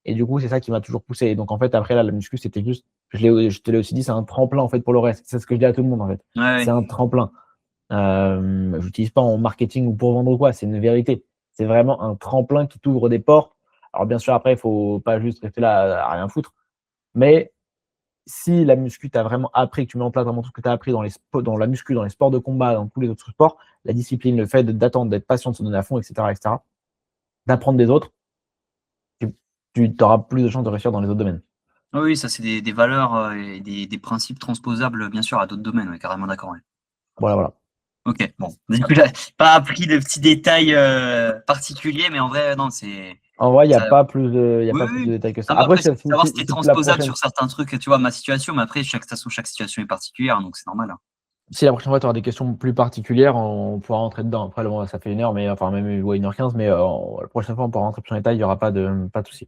Et du coup, c'est ça qui m'a toujours poussé. Et donc en fait, après là, la muscu, c'était juste je te l'ai aussi dit, c'est un tremplin en fait pour le reste. C'est ce que je dis à tout le monde en fait. Ouais, C'est ouais. un tremplin. J'utilise pas en marketing ou pour vendre ou quoi, c'est une vérité. C'est vraiment un tremplin qui t'ouvre des portes. Alors bien sûr, après, il faut pas juste rester là à rien foutre, mais si la muscu, tu as vraiment appris, que tu mets en place vraiment tout ce que tu as appris dans la muscu, dans les sports de combat, dans tous les autres sports, la discipline, le fait d'attendre, d'être patient, de se donner à fond, et cetera, d'apprendre des autres, tu tu auras plus de chances de réussir dans les autres domaines. Oui, oui, ça c'est des valeurs, et des principes transposables, bien sûr, à d'autres domaines, ouais, carrément d'accord, ouais. Voilà, voilà. OK, bon, du coup, j'avais pas appris de petits détails, particuliers, mais en vrai, non, c'est En vrai, ça il y a oui, pas oui, plus de oui. détails que ça. Non, mais Après, après, ça savoir signifie si c'est c'est que la transposable prochaine sur certains trucs, tu vois, ma situation, mais après chaque situation est particulière, donc c'est normal, hein. si la prochaine fois tu auras des questions plus particulières, on pourra rentrer dedans. Après, bon, ça fait 1 heure, mais enfin même, ouais, 1h15, mais la prochaine fois, on pourra rentrer plus en détail, il y aura pas de souci.